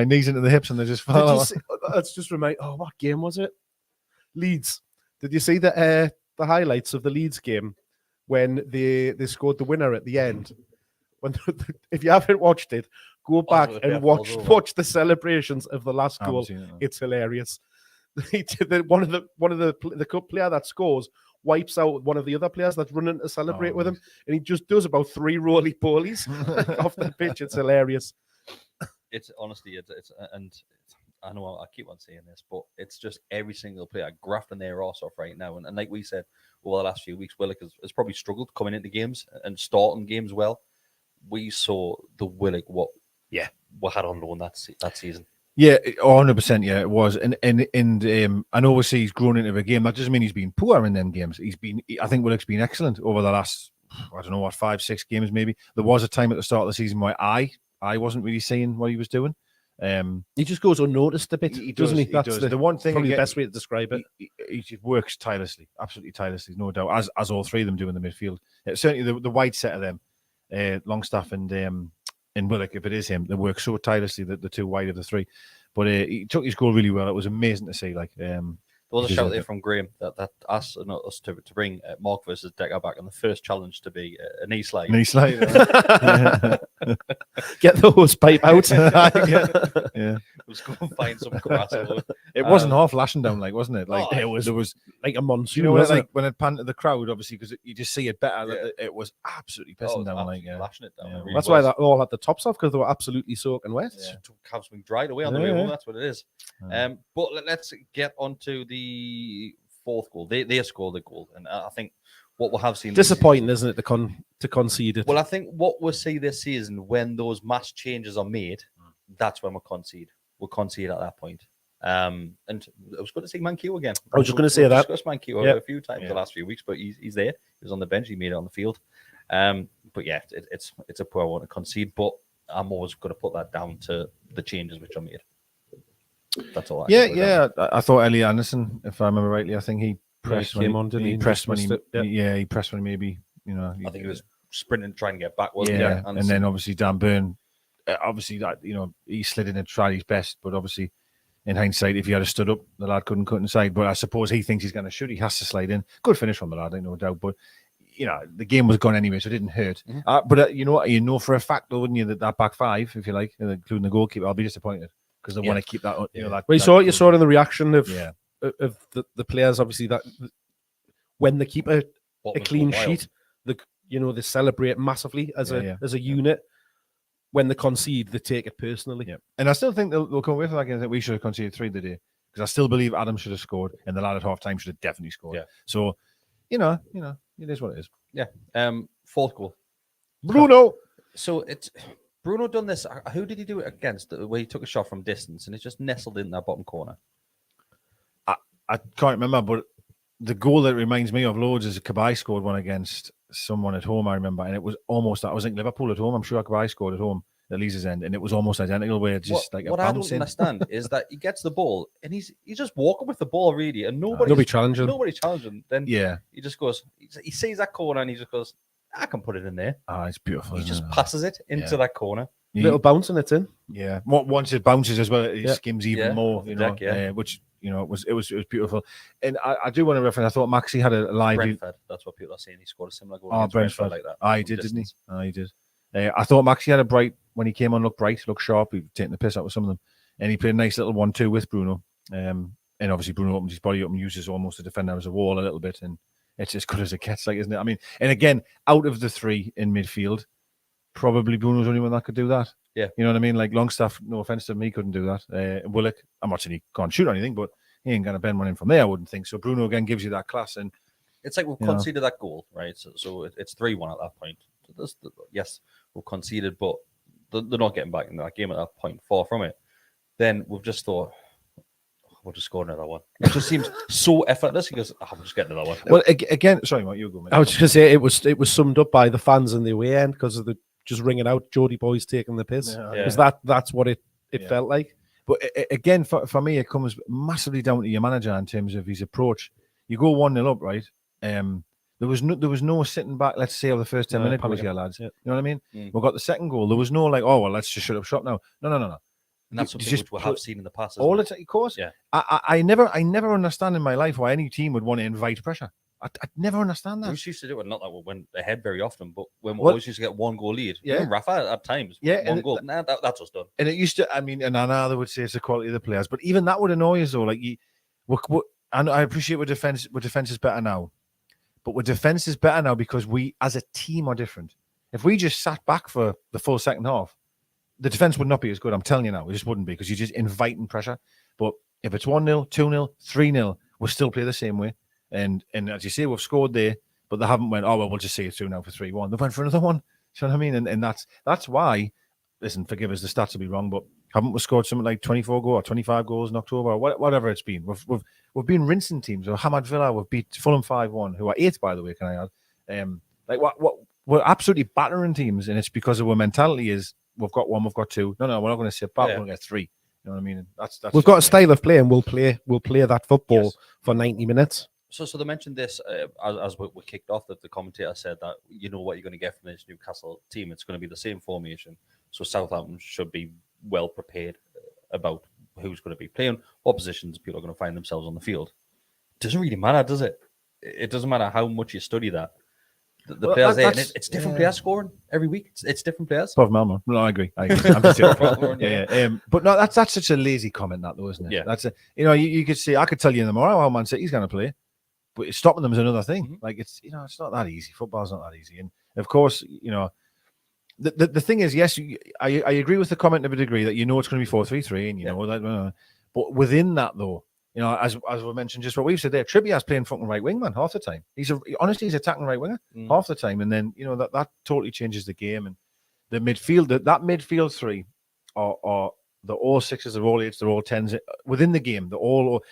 Knees into the hips and they just fall. Let's just remind. Oh, what game was it? Leeds. Did you see the highlights of the Leeds game when they scored the winner at the end? When if you haven't watched it, go back and watch the celebrations of the last goal. It's hilarious. One of the cup player that scores wipes out one of the other players that's running to celebrate with him, and he just does about 3 roly-polies off the pitch. It's hilarious. It's honestly, I know I keep on saying this, but it's just every single player grafting their arse off right now. And like we said, over the last few weeks, Willock has probably struggled coming into games and starting games well. We saw the Willock what had on loan that season. Yeah, 100%. Yeah, it was. And I know we see he's grown into a game. That doesn't mean he's been poor in them games. I think Willock's been excellent over the last, 5-6 games maybe. There was a time at the start of the season where I wasn't really seeing what he was doing. He just goes unnoticed a bit, doesn't he? That's the one thing. Probably the best way to describe it. He works tirelessly, absolutely tirelessly, no doubt. As all 3 of them do in the midfield. Certainly the wide set of them, Longstaff and Willock, if it is him, they work so tirelessly that the 2 wide of the 3. But he took his goal really well. It was amazing to see. was a He shout deserved there it. from Graham that asked us to bring Mark versus Decker back, and the first challenge to be a knee slide. Knee slide. Get the hose pipe out. Yeah. Let's go and find some grass. It wasn't half lashing down, like, wasn't it? Like, Oh, it was there was, like a you monsoon, know, wasn't like when it panned to the crowd, obviously, because you just see it better. That it was absolutely pissing down, like, yeah. lashing it down. Yeah. It really That's why was. they all had the tops off, because they were absolutely soaking wet. It's calves being dried away on the Yeah, way home. yeah. That's what it is. Yeah. But let's get on to the fourth goal. They scored the goal, and I think what we have seen Disappointing, isn't it, to concede it? Well, I think what we'll see this season, when those mass changes are made, that's when we'll concede. We'll concede at that point. And I was going to see Mankiw again. I was just going to say that. Discussed Mankiw Yep. a few times the last few weeks, but he's there. He was on the bench. He made it on the field. But yeah, it's a poor one to concede. But I'm always going to put that down to the changes which are made. That's all. I thought Ellie Anderson, if I remember rightly, I think he pressed came when on, didn't he he? pressed when Just he, missed it, he pressed when maybe, you know, I think he was sprinting, trying to get back, wasn't he? and then obviously Dan Byrne, obviously that, you know, he slid in and tried his best, but obviously in hindsight, if he had stood up, the lad couldn't cut inside. But I suppose he thinks he's going to shoot. He has to slide in. Good finish from the lad, no doubt. But you know, the game was gone anyway, so it didn't hurt. But you know what? You know for a fact, though, wouldn't you, that back five, if you like, including the goalkeeper, I'll be disappointed because they want to keep that. You know, that. Well, you saw it in the reaction of of the players. Obviously, that when they keep a clean sheet, they celebrate massively as a unit. When they concede, they take it personally. Yeah, and I still think they'll come away from that game. I think we should have conceded 3 today because I still believe Adam should have scored, and the lad at half time should have definitely scored. Yeah. So, you know, it is what it is. Yeah. Fourth goal. Bruno. So it's Bruno done this. Who did he do it against? Where he took a shot from distance and it just nestled in that bottom corner. I can't remember, but the goal that reminds me of loads is Kabay scored one against someone at home, I remember, and it was almost, I was in Liverpool at home. I'm sure Kabay scored at home at Leeds' end, and it was almost identical, where just like a what I bounce don't in. understand is that he gets the ball and he's just walking with the ball really, and nobody challenging. Nobody challenging. Then Yeah, he just goes. He sees that corner and he just goes, "I can put it in there." it's beautiful. He isn't just it? passes it into that corner. Little bounce and it's in. Yeah. Once it bounces as well, it skims even more. You know, Deck, which you know it was beautiful. And I do want to reference. I thought Maxi had a live. Brentford. That's what people are saying. He scored a similar goal. Oh, against Brentford like that. He did, didn't he? He did. I thought Maxi had a bright when he came on. Looked bright, looked sharp. He was taking the piss out with some of them, and he played a nice little 1-2 with Bruno. And obviously Bruno opened his body up and uses almost the defender as a wall a little bit, and it's as good as it gets, like, isn't it? I mean, and again, out of the 3 in midfield, probably Bruno's the only one that could do that. Yeah, you know what I mean. Like Longstaff, no offense to him, he couldn't do that. Willock, I'm not saying he can't shoot or anything, but he ain't gonna bend one in from there, I wouldn't think. So Bruno again gives you that class, and it's like we've conceded that goal, right? So it's 3-1 at that point. So yes, we've conceded, but they're not getting back in that game at that point. Far from it. Then we've just thought, we'll just score another one. It just seems so effortless. He goes, we'll just get another one. Well, again, sorry, Mike, you go. I was just going to say it was summed up by the fans in the away end because of the just ringing out Jody boys taking the piss, because that's what it felt like. But again, for me, it comes massively down to your manager in terms of his approach. You go 1-0 up, right? There was no sitting back. Let's see how the first 10 minutes was here, lads. Yeah. You know what I mean? We got the second goal. There was no like, oh well, let's just shut up shop now. No. And that's something which we have seen in the past. All the time, of course. Yeah. I never understand in my life why any team would want to invite pressure. I never understand that. We used to do it, not that we went ahead very often, but when we always used to get 1 goal lead. Yeah. Rafa at times. Yeah. 1 goal. That's us done. And it used to, I mean, and I know they would say it's the quality of the players, but even that would annoy us though. Like, and I appreciate our defense is better now, but our defense is better now because we as a team are different. If we just sat back for the full second half, the defense would not be as good. I'm telling you now, it just wouldn't be, because you're just inviting pressure. But if it's 1-0, 2-0, 3-0, we'll still play the same way. And as you say, we've scored there, but they haven't went, oh, well, we'll just see it through now for 3-1. They went for another one. Do you know what I mean? And that's why, listen, forgive us, the stats will be wrong, but haven't we scored something like 24 goals or 25 goals in October or whatever it's been? We've been rinsing teams. Or Hamad Villa, we've beat Fulham 5-1, who are 8th, by the way, can I add? We're absolutely battering teams, and it's because of our mentality is we've got 1, we've got 2. No, we're not going to sit back. We're going to get 3. You know what I mean? That's we've got a style of play, and we'll play that football for 90 minutes. So they mentioned this as we kicked off, that the commentator said that you know what you're going to get from this Newcastle team. It's going to be the same formation. So Southampton should be well prepared about who's going to be playing, what positions people are going to find themselves on the field. doesn't really matter, does it? It doesn't matter how much you study that. The Well, players there, and that's- it's different yeah. players scoring every week. It's different players. Above Malmo. No, I agree. I'm just Malmo, yeah. But no, that's such a lazy comment, that though, isn't it? Yeah. That's you could say I could tell you tomorrow how Man City's going to play, but stopping them is another thing. Mhm. Like it's it's not that easy. Football's not that easy, and of course the thing is, yes, I agree with the comment to a degree that it's going to be 4-3-3, and you know that. But within that though, as we mentioned, just what we've said there, Trippier's playing fucking right wing, man, half the time. He's attacking right winger half the time, and then that totally changes the game. And the midfield, that midfield three, are the all sixes, they're all eights, they're all tens within the game. They're all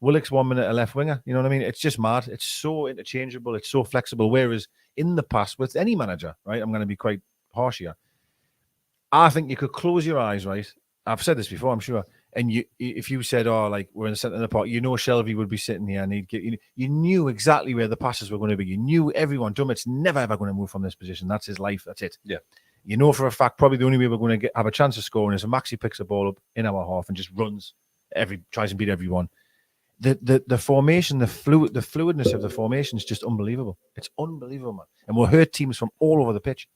Willock's 1 minute a left winger. You know what I mean? It's just mad. It's so interchangeable. It's so flexible. Whereas in the past, with any manager, right, I'm going to be quite harsh here. I think you could close your eyes, right? I've said this before, I'm sure. And if you said, like we're in the centre of the park, Shelby would be sitting here and he'd get, you knew exactly where the passes were going to be. You knew everyone. Dummett's never ever going to move from this position. That's his life. That's it. Yeah. For a fact, probably the only way we're going to have a chance of scoring is if Maxi picks the ball up in our half and just tries and beat everyone. The formation, the fluidness of the formation is just unbelievable. It's unbelievable, man. And we'll hurt teams from all over the pitch.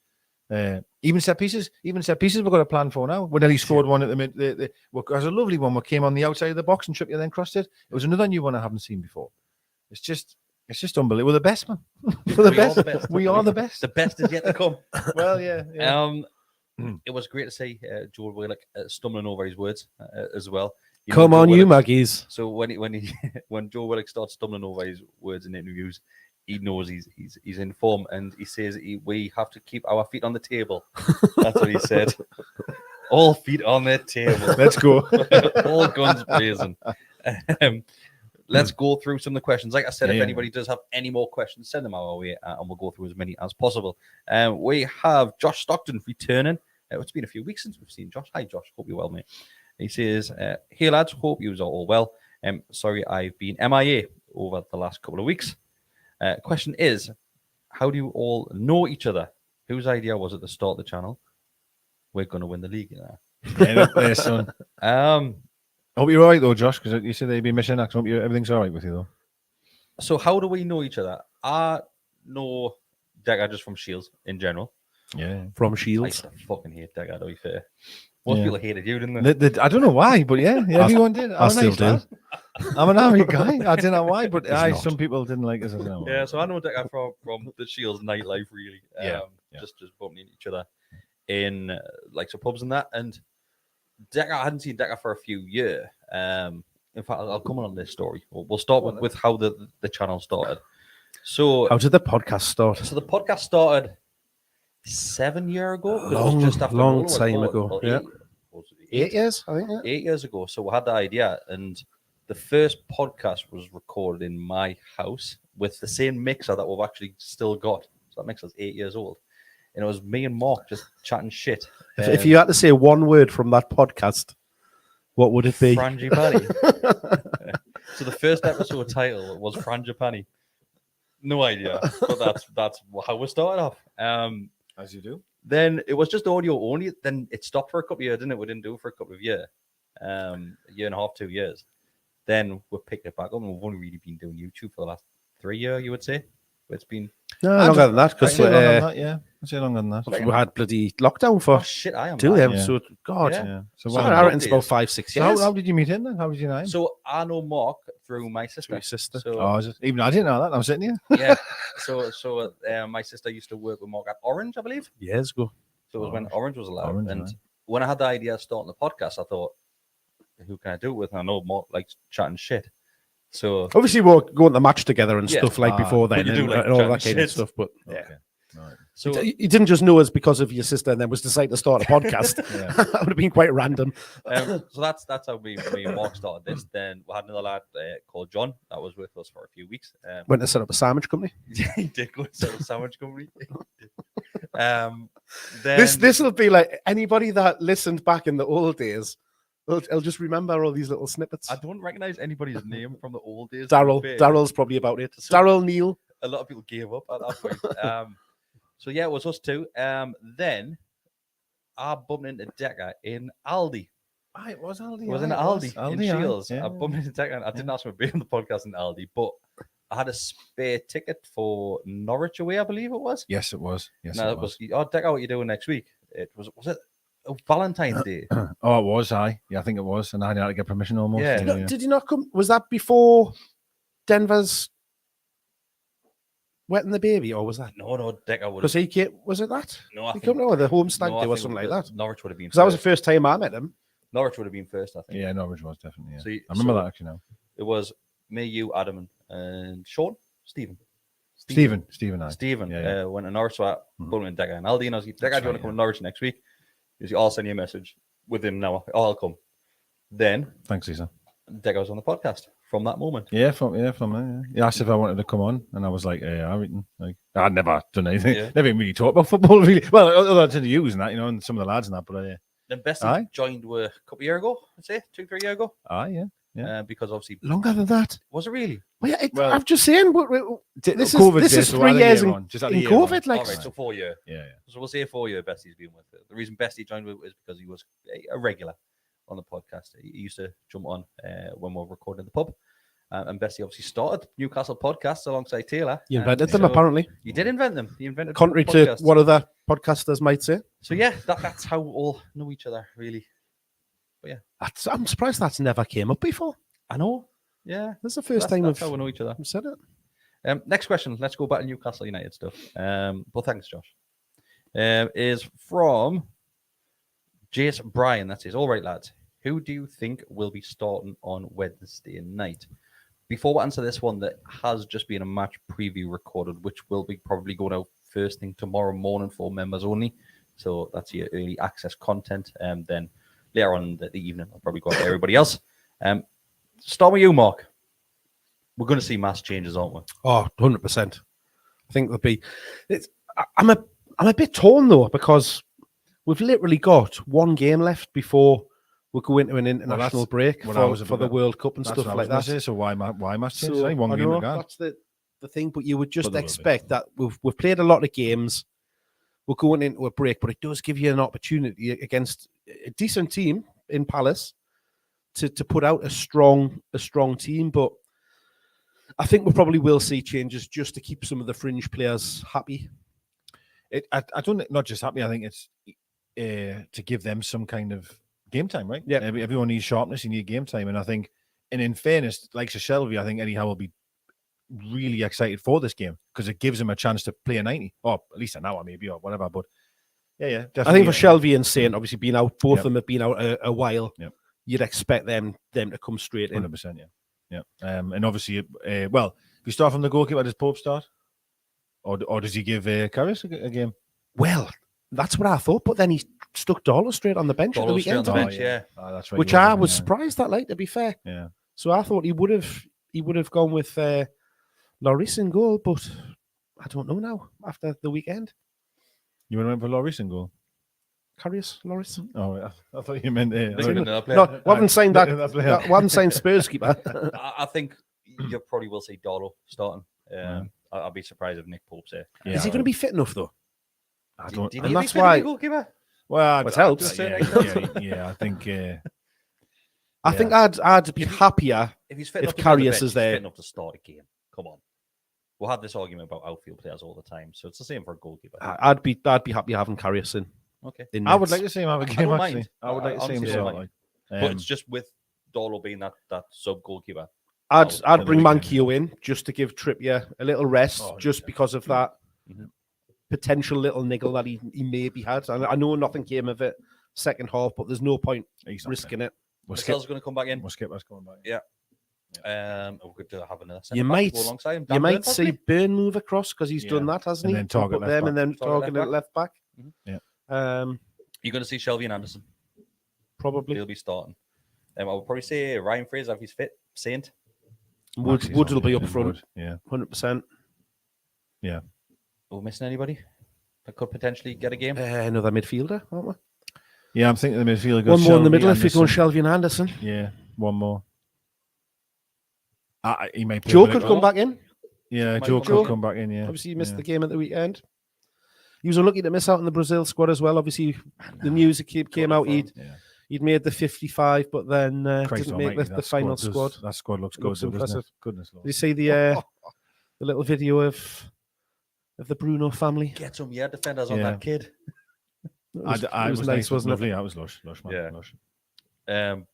Even set pieces we've got a plan for now. We nearly scored one at the mid. There's a lovely one. We came on the outside of the box and Trippier then crossed it. It was another new one I haven't seen before. It's just unbelievable. We're the best, man. We're the best. We are the best. The best is yet to come. Well, yeah. It was great to see Joel Willock stumbling over his words as well. Come on, you Maggies. So when Joe Willock starts stumbling over his words in interviews, he knows he's in form, and he says we have to keep our feet on the table. That's what he said. All feet on the table. Let's go. All guns blazing. Let's go through some of the questions. Like I said, if anybody does have any more questions, send them our way, and we'll go through as many as possible. We have Josh Stockton returning. It's been a few weeks since we've seen Josh. Hi, Josh. Hope you're well, mate. He says, hey, lads. Hope you are all well. Sorry, I've been MIA over the last couple of weeks. Question is, how do you all know each other? Whose idea was it to start the channel? We're going to win the league. Yeah, son. I hope you're all right, though, Josh, because you said they'd be missing acts. I hope everything's all right with you, though. So how do we know each other? I know Decker just from Shields in general. Yeah, from I Shields. used to fucking hate Decker, to be fair. Most people hated you, didn't they? I don't know why, but yeah, everyone did. I still do. I'm an army guy. I don't know why, but some people didn't like us. I don't know why. Yeah, so I know Decker from the Shields nightlife, really. Just bumping into each other in like some pubs and that. And Decker, I hadn't seen Decker for a few years. In fact, I'll come on this story. We'll start with how the channel started. So how did the podcast start? So the podcast started 7 years ago. Long time ago. Yeah. 8 years, I think. Yeah. 8 years ago. So we had the idea, and the first podcast was recorded in my house with the same mixer that we've actually still got. So that mixer's 8 years old. And it was me and Mark just chatting shit. If you had to say one word from that podcast, what would it be? Frangipani. So the first episode title was Frangipani. No idea, but that's how we started off. As you do. Then it was just audio only. Then it stopped for a couple of years, didn't it? We didn't do it for a couple of years, a year and a half, 2 years. Then we picked it back up, and we've only really been doing YouTube for the last 3 years, you would say. But it's been longer than that, because I'd say longer than that. We had bloody lockdown for 2 episodes. God, yeah. So I reckon it's about 5-6 years. How did you meet him then? How did you know him? So I know Mark through my sister. So, is it? Even I didn't know that. I'm sitting here. Yeah. So my sister used to work with Mark at Orange, I believe. Years ago. So it was when Orange was allowed. Orange, and right. when I had the idea of starting the podcast, I thought, who can I do it with? And I know Mark likes chatting shit. So obviously we're going to the match together and stuff like before then, you do and like all that chatting kind of shit. stuff. But Okay. Right. So you didn't just know us because of your sister and then was decided to start a podcast. That would have been quite random. so that's how me and Mark started this. Then we had another lad called John that was with us for a few weeks. Went to set up a sandwich company. He did go to set up a sandwich company. Then This will be like anybody that listened back in the old days. I'll just remember all these little snippets. I don't recognize anybody's name from the old days. Daryl's probably about it. So- Daryl Neal. A lot of people gave up at that point. So yeah, it was us two. Then I bumped into Decker in Aldi. It was Aldi. It was in it Aldi in aye. Shields. Yeah. I bumped into Declan. I didn't ask him to be on the podcast in Aldi, but I had a spare ticket for Norwich away, I believe it was. Yes, it was. Yes, No, it was. Oh, Declan, what you doing next week? It was it Valentine's Day? Oh, it was. Aye. Yeah, I think it was. And I had to get permission almost. Yeah. Did you not come? Was that before Denver's wetting the baby, or was that? No, Declan would Because he came, was it that? No, I He think, come no, the home stag no, I day or think something like that. Norwich would have been. Because that was the first. first time I met him. Norwich would have been first, I think. Yeah, Norwich was definitely. Yeah. So I remember that actually now. It was me, you, Adam, and Sean, Stephen. Stephen, aye. Stephen Yeah. went to Norwich, so I bumped into Declan and Aldi, and I was like, Declan, do you want to come to Norwich next week? He was like, I'll send you a message within an hour. Oh, I'll come. Then Thanks, Lisa. Declan was on the podcast from that moment. Yeah, from there. Yeah. He asked if I wanted to come on, and I was like, "Yeah, everything." Like, I'd never done anything. Yeah. Never even really talked about football, really. Well, other than the Hughes and that, and some of the lads and that. But Then Bessie Aye. joined a couple of years ago, I'd say 2-3 years ago. Yeah. Because obviously, Longer than that. was it really? Well, yeah, Well, I'm just saying. This COVID is days, so 3 I think, years yeah, in just at the year COVID. one. Like, All right, so 4 year. Yeah. So we'll say 4 year Bestie's been with it. The reason Bestie joined with it was because he was a regular on the podcast. He used to jump on when we were recording in the pub. And Bestie obviously started Newcastle podcasts alongside Taylor. you invented And them, so apparently. He did invent them. He invented Contrary to podcasts. what other podcasters might say. So yeah, that's how we all know each other, really. I'm surprised that's never came up before. I know. Yeah. That's the first That's, time that's how we know each other. we've said it. Next question. Let's go back to Newcastle United stuff. But thanks, Josh. Is from Jace Bryan. That says, all right, lads. Who do you think will be starting on Wednesday night? Before we answer this one, there has just been a match preview recorded, which will be probably going out first thing tomorrow morning for members only. So that's your early access content. Then later on in the evening, I'll probably go out to everybody else. Start with you, Mark. We're going to see mass changes, aren't we? Oh, 100%. I think there'll be. I'm a bit torn though, because we've literally got one game left before we go into an international break for the World Cup and stuff like that. So why match changes? So, Only one I game know, to go. that's the thing, but you would just But there will be. expect that we've played a lot of games. We're going into a break, but it does give you an opportunity against a decent team in Palace to put out a strong team. But I think we probably will see changes just to keep some of the fringe players happy. I don't not just happy. I think it's to give them some kind of game time, right? Yeah. Everyone needs sharpness. You need game time, and I think, and in fairness, like Shelby, I think Eddie Howe will be really excited for this game because it gives him a chance to play a 90, or at least an hour maybe, or whatever. But yeah, definitely. I think for Shelby and Saint, obviously being out, both of them have been out a while. Yep. You'd expect them to come straight in. 100%, yeah. And obviously, well, if you start from the goalkeeper, does Pope start, or does he give Karius a game? Well, that's what I thought, but then he stuck Dollar straight on the bench at the Dollar straight on weekend, the bench, yeah. Oh, that's right. which I was surprised at. Like, to be fair, Yeah. So I thought he would have gone with Lloris in goal, but I don't know now after the weekend. You want to win for Lloris in goal? Karius, Lloris. Oh, I thought you meant. No, we haven't signed that. We haven't signed Spurs keeper. I think you probably will see Dollar starting. I'll be surprised if Nick Pope's there. Yeah, Is he going to be fit enough though? I don't. Do you and need to be that's fit to be why- a goalkeeper? Well, It helps. Yeah, I think. I think I'd be happier. If he's fit If enough to be on the Karius bench, is he's there. fit enough to start a game. Come on. We'll have this argument about outfield players all the time, so it's the same for a goalkeeper. I'd be happy having Karius in. Okay. I would nets. like to see him have a I game. don't Actually, mind. I would like to see him honestly start. don't Like, But it's just with Dolo being that sub goalkeeper. I'd for the bring weekend. Manquillo in just to give Trippier a little rest, Oh, just yeah. because of that Mhm. potential little niggle that he maybe had. And I know nothing came of it second half, but there's no point he's not risking it. We'll skip. Mikel's going to come back in. We'll skip. That's coming back. Yeah. We're going to have another You centre-back might- to go alongside him. You Dan might Burn, possibly? see Burn move across because he's done that, hasn't And he? then target Put left them back. and then Target target left left back. Yeah. You're going to see Shelby and Anderson. Probably. He'll be starting. I would probably say Ryan Fraser, if he's fit. Saint. Wood will be up front, Wood, yeah. 100%. Are we missing anybody that could potentially get a game? Another midfielder, aren't we? Yeah, I'm thinking the midfielder. One more in the Shelby, middle if you're going Anderson. Shelby and Anderson. Yeah, one more. He may play Joe with could it. come back in. Yeah, Might Joe come could back come back in. Yeah, Obviously, he missed yeah. the game at the weekend. He was unlucky to miss out in the Brazil squad as well. Obviously, the news that came out, confirmed. he'd made the 55, but then Christ didn't make almighty, the final squad. That squad looks It good, looks though, doesn't impressive. it? Goodness Did Lord. you see the little video of the Bruno family? Get some defenders on Yeah. that kid. It was It was nice, wasn't lovely. it? That was lush, man. Yeah. Lush.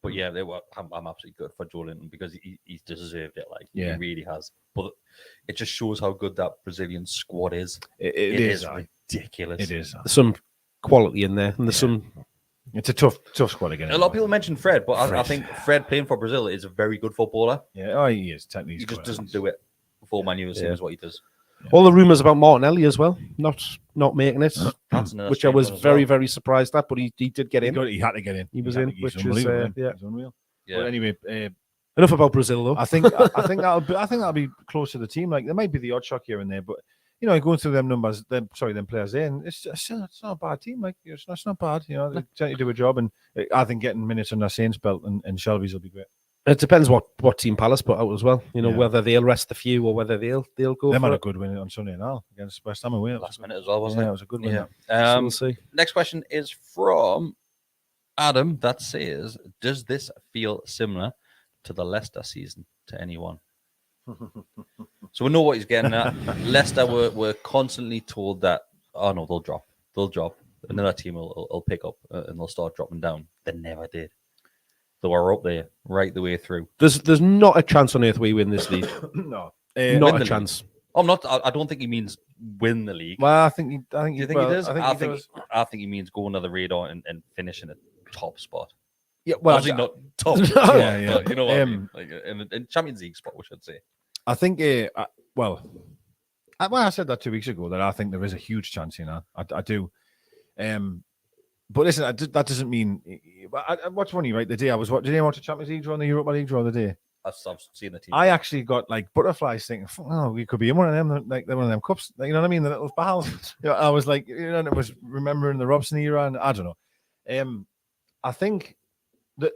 But yeah, I'm absolutely good for Joe Linton because he's deserved it. Like Yeah. he really has. But it just shows how good that Brazilian squad is. It is is. ridiculous. It is. There's some quality in there, and there's some. It's a tough squad again. A lot of people mention Fred, but I Fred. think Fred playing for Brazil is a very good footballer. Yeah, oh, he is. Technically, He just doesn't do it for Man U, same as what he does. All the rumours about Martinelli as well, not making it, That's another which I strange was one as very, well. very surprised at, but he did get in. He had to get in. He was had in, to- he's which is, unbelievable, yeah. He's unreal. Yeah. But anyway, Enough about Brazil, though. I think that'll be close to the team. Like there might be the odd shock here and there, but going through them numbers, them players there, and it's not a bad team. Like it's not bad. They tend to do a job, and I think getting minutes on their Saints belt and Shelby's will be great. It depends what Team Palace put out as well. Yeah. Whether they'll rest the few or whether they'll go Them for had a it. good win on Sunday now against West Ham away. Last minute as well, wasn't Yeah, it? it was a good win. Yeah. So we'll see. Next question is from Adam that says, does this feel similar to the Leicester season to anyone? So we know what he's getting at. Leicester were constantly told that, oh no, they'll drop. Another team will pick up and they'll start dropping down. They never did. They were up there right the way through. There's not a chance on earth we win this league. No, Not a chance. I don't think he means win the league. Well, I think Do you think well, he does? I think he means go under the radar and finish in a top spot. Yeah, well, Obviously not top. Yeah, yeah. But you know what I mean? Like in Champions League spot, we should say. I think, I said that 2 weeks ago that I think there is a huge chance, I do. But listen, that doesn't mean. What's funny, right? The day I was did you watch the Champions League draw and the Europa League draw the day? I've seen the team. I actually got like butterflies thinking, oh, we could be in one of them, like one of them cups. Like, you know what I mean? The little battles. I was like, and it was remembering the Robson era, and I don't know. I think that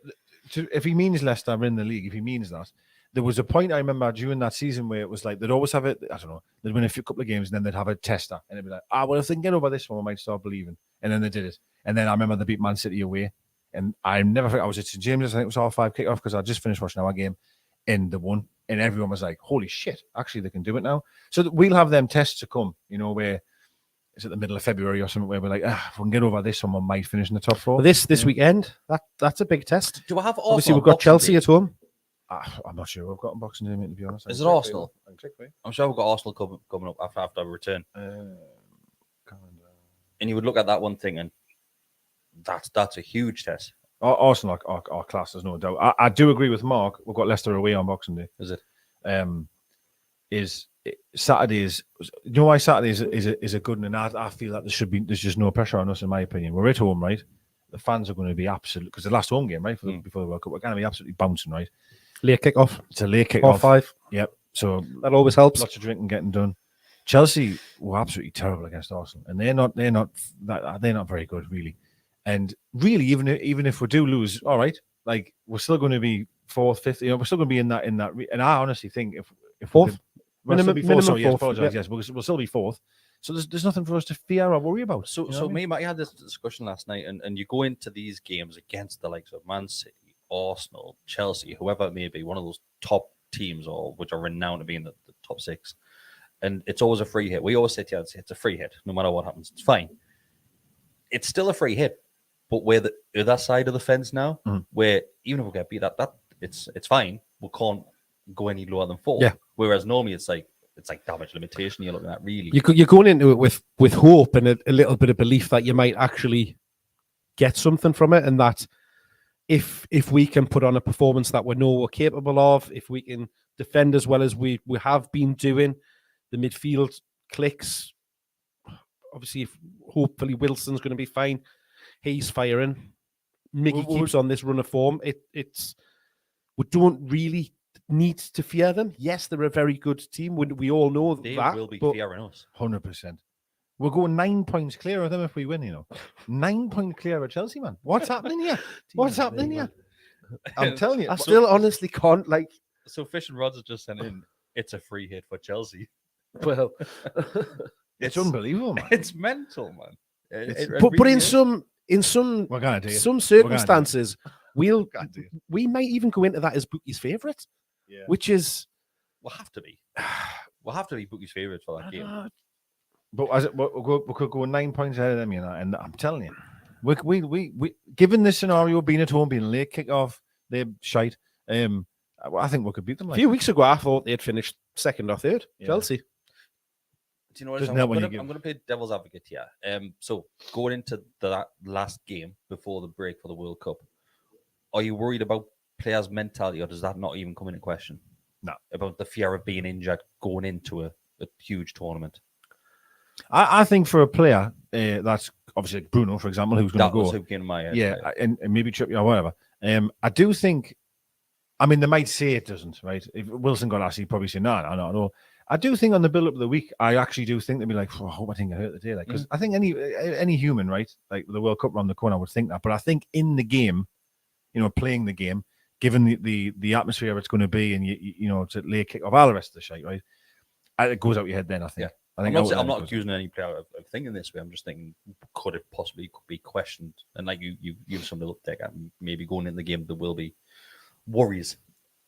if he means Leicester in the league, if he means that, there was a point I remember during that season where it was like they'd always have it. I don't know. They'd win a couple of games, and then they'd have a tester, and it'd be like, well, if they can get over this one, we might start believing. And then they did it. And then I remember they beat Man City away, and I never forget. I was at St James's. I think it was half 5 kickoff because I just finished watching our game, and they won. And everyone was like, "Holy shit! Actually, they can do it now." So we'll have them tests to come. Where it's at the middle of February or something, where we're like, if we can get over this one, we might finish in the top 4. Well, this weekend, that's a big test. Do I have Arsenal? Obviously, we've got Chelsea at home. I'm not sure we've got Boxing Day, mate, to be honest. Is it Arsenal? Exactly. I'm sure we've got Arsenal coming up after I return. Calendar. And you would look at that one thing, and that's a huge test. Arsenal are class, there's no doubt. I do agree with Mark. We've got Leicester away on Boxing Day. Is it? Saturdays? You know why Saturdays is a good one? And I feel that there's just no pressure on us, in my opinion. We're at home, right? The fans are going to be absolutely, because the last home game, right, before the World Cup, we're going to be absolutely bouncing, right? Late kickoff. It's a late kickoff. 5. Yep. So That always helps. lots of drinking getting done. Chelsea were absolutely terrible against Arsenal, and they're not very good, really. And really, even if we do lose, all right, like we're still going to be 4th, 5th. We're still going to be in that. And I honestly think if 4th, we'll still be 4th. Sorry, yes, 4th, apologize. yeah. Yes, we'll still be 4th. So there's nothing for us to fear or worry about. So me and Matty had this discussion last night, and you go into these games against the likes of Man City, Arsenal, Chelsea, whoever it may be, one of those top teams or which are renowned to be in the top 6. And it's always a free hit. We always sit here and say it's a free hit, no matter what happens. It's fine. It's still a free hit, but we're the other side of the fence now, where even if we get beat, that it's fine. We can't go any lower than 4. Yeah. Whereas normally it's like damage limitation you're looking at, really. You're going into it with hope and a little bit of belief that you might actually get something from it, and that if we can put on a performance that we know we're capable of, if we can defend as well as we have been doing, the midfield clicks. Obviously, hopefully Wilson's going to be fine. He's firing. Mickey keeps on this run of form. It's we don't really need to fear them. Yes, they're a very good team. We all know They that. will be but fearing us. 100%. We're going 9 points clear of them if we win. 9 points clear of Chelsea, man. What's happening here? What's happening here? I'm telling you. I still honestly can't So Fish and Rods has just sent in, it's a free hit for Chelsea. Well, it's unbelievable, man. It's mental, man. but in some in some We're gonna do it. some We're gonna do it. circumstances, we Gonna do it. might even go into that as Bookie's favourite, Yeah. which is We'll have to be. We'll have to be Bookie's favourites for that game. But we could go 9 points ahead of them, you know. And I'm telling you, we given this scenario, being at home, being late kickoff, they're shite. I think we could beat them. a Like, few weeks ago. I thought they'd finished second or third. Yeah. Chelsea. Do you know what? Doesn't I'm help when going you give- to play devil's advocate here. So going into that last game before the break for the World Cup, are you worried about players' mentality, or does that not even come into question? No. About the fear of being injured going into a huge tournament. I think for a player, that's obviously like Bruno, for example, who's going That to go. was who came in my head. Yeah, and maybe Trippier or whatever. I do think. I mean, they might say it doesn't, right? If Wilson got asked, he'd probably say, no. I do think on the build-up of the week, I actually do think they'd be like, I hope I didn't get hurt today. Like, because I think any human, right, like the World Cup around the corner, would think that. But I think in the game, you know, playing the game, given the atmosphere it's going to be, and you know, to lay a kick off all the rest of the shite, right? It goes out your head then. I think. Yeah. I think I'm not accusing any player of thinking this way. I'm just thinking, could it possibly be questioned? And like you have some little take at maybe going in the game, there will be worries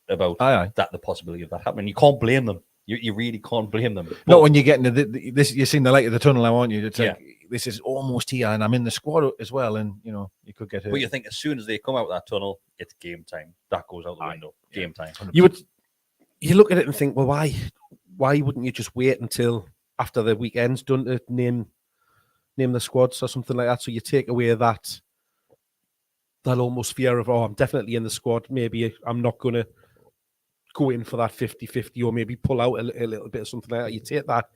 about Aye. that, the possibility of that happening. You can't blame them. You really can't blame them. Not when you get into this, you're seeing the light of the tunnel now, aren't you? It's Yeah. like, this is almost here, and I'm in the squad as well, and you know, you could get hurt. But you think as soon as they come out of that tunnel, it's game time. That goes out the window. Yeah. Game time. You look at it and think, well, why wouldn't you just wait until after the weekend's done to name the squads or something like that? So you take away that almost fear of, I'm definitely in the squad. Maybe I'm not going to go in for that 50-50, or maybe pull out a little bit of something like that. You take that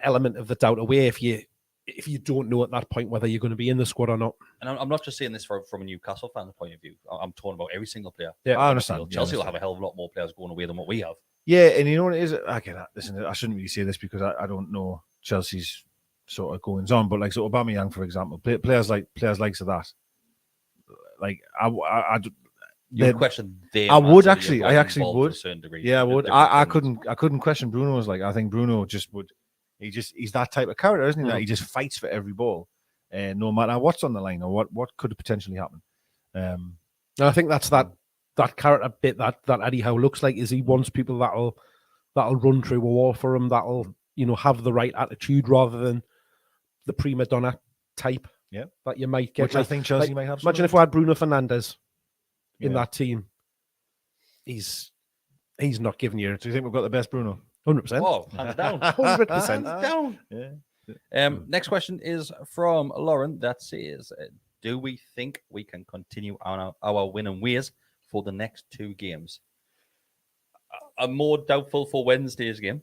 element of the doubt away if you don't know at that point whether you're going to be in the squad or not. And I'm not just saying this from a Newcastle fan point of view. I'm talking about every single player. Yeah, I understand. Chelsea will have a hell of a lot more players going away than what we have. Yeah, and you know what it is? I get that. Listen, I shouldn't really say this because I don't know Chelsea's sort of goings on, but like, so Aubameyang, for example, players like that. Like, You question them. I would until actually. you're I got actually involved to would. a certain degree. Yeah, I would. Different I things. couldn't question Bruno's. Like, I think Bruno just would. He's that type of character, isn't he? That he just fights for every ball, no matter what's on the line or what could potentially happen. And I think that's that character bit that Eddie Howe looks like, is he wants people that'll run through a wall for him, that'll, you know, have the right attitude rather than the prima donna type. Yeah, that you might get. Which I think Chelsea might have. Imagine if we had Bruno Fernandes in Yeah. that team. He's not giving you. Do you think we've got the best Bruno? 100%. Oh, hands down. 100%. Hands down. Yeah. Next question is from Lauren that says, do we think we can continue on our winning ways for the next two games? I'm more doubtful for Wednesday's game.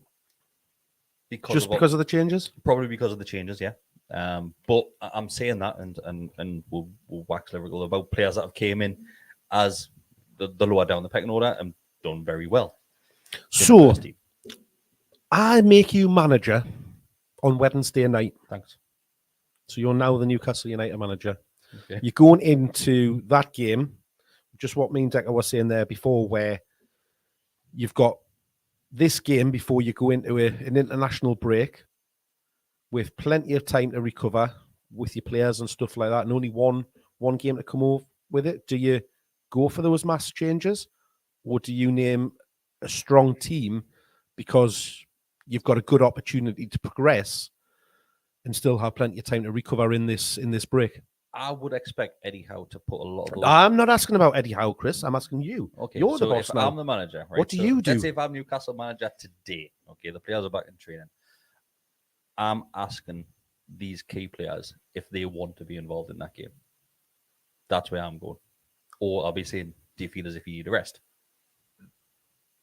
Because of the changes? Probably because of the changes, yeah. But I'm saying that, and we'll wax lyrical about players that have came in as the lower down the pecking order and done very well. So, I make you manager on Wednesday night. Thanks. So you're now the Newcastle United manager. Okay. You're going into that game, just what me and Decker were saying there before, where you've got this game before you go into an international break with plenty of time to recover with your players and stuff like that, and only one game to come off with it. Do you go for those mass changes, or do you name a strong team because you've got a good opportunity to progress and still have plenty of time to recover in this break? I would expect Eddie Howe to put a lot of those. I'm not asking about Eddie Howe, Chris. I'm asking you. Okay, You're so the boss if now. I'm the manager, right? What do you do? Let's say if I'm Newcastle manager today, okay, the players are back in training. I'm asking these key players if they want to be involved in that game. That's where I'm going. Or I'll be saying, do you feel as if you need a rest?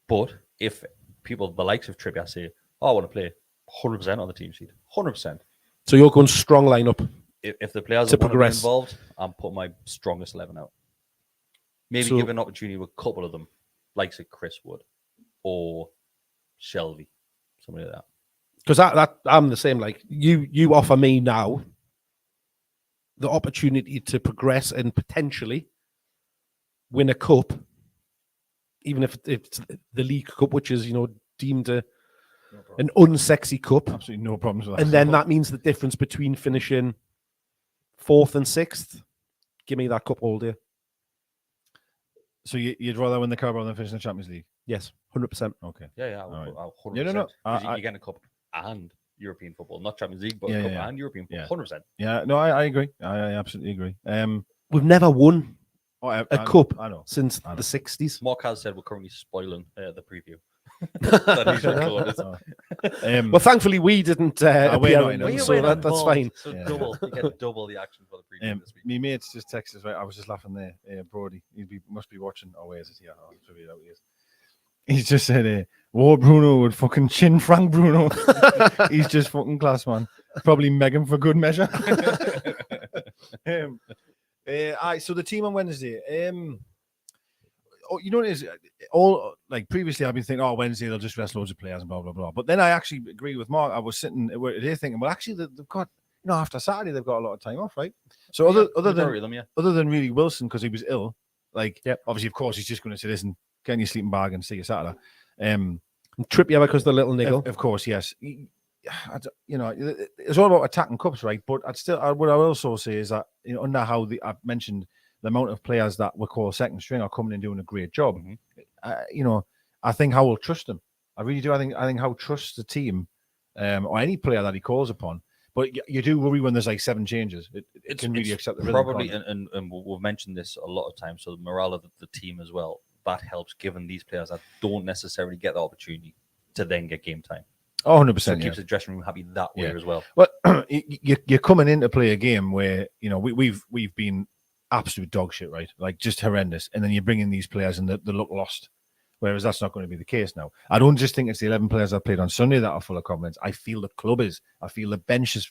But if people, the likes of Trippier, say, I want to play 100% on the team sheet, 100%. So you're going strong lineup. If the players to want to be progress. involved, I'm putting my strongest 11 out. Maybe give an opportunity with a couple of them, like say Chris Wood or Shelby, somebody like that. Because that I'm the same. Like you offer me now the opportunity to progress and potentially win a cup, even if it's the League Cup, which is, you know, deemed an unsexy cup. Absolutely no problems with that. And then that means the difference between finishing 4th and 6th. Give me that cup all day. So you'd rather win the Carabao than finish in the Champions League? Yes, 100%. Okay. Yeah, All right. I'll 100%. Yeah, no. You're getting a cup and European football, not Champions League, but Yeah, a cup yeah. and European Yeah. football, 100%. Yeah, no, I agree. I absolutely agree. We've never won A cup I know. since I know. the 60s. Mark has said we're currently spoiling the preview. That he's recorded. Well, thankfully, we didn't appear not in in them, it. so that's fine. So Yeah. you get double the action for the preview this week. Me mates just texted us, right? I was just laughing there. Brody, must be watching. Oh, where is it? Yeah, I'll figure it out. He is. He's just said, War Bruno would fucking chin Frank Bruno. He's just fucking class, man. Probably Megan for good measure. So the team on Wednesday. You know what it is? All like previously, I've been thinking, Wednesday they'll just rest loads of players and blah blah blah. But then I actually agree with Mark. I was sitting there thinking, well, actually they've got, after Saturday they've got a lot of time off, right? So other than really Wilson because he was ill, like obviously of course he's just going to say, listen, get in your sleeping bag and see you Saturday. Trippier because the little niggle. Of course, yes. It's all about attacking cups, right? But what I will also say is that under how I've mentioned the amount of players that we call second string are coming and doing a great job. Mm-hmm. I think Howe will trust them. I really do. I think Howe trusts the team or any player that he calls upon. But you do worry when there's like 7 changes. It can really accept the rhythm. Probably, and we've mentioned this a lot of times. So the morale of the team as well. That helps, given these players that don't necessarily get the opportunity to then get game time. 100%. So it keeps the dressing room happy that way as well. Well, you're coming in to play a game where we've been absolute dog shit, right? Like just horrendous, and then you bring in these players and they look lost. Whereas that's not going to be the case now. I don't just think it's the 11 players that played on Sunday that are full of confidence. I feel the club is. I feel the bench is.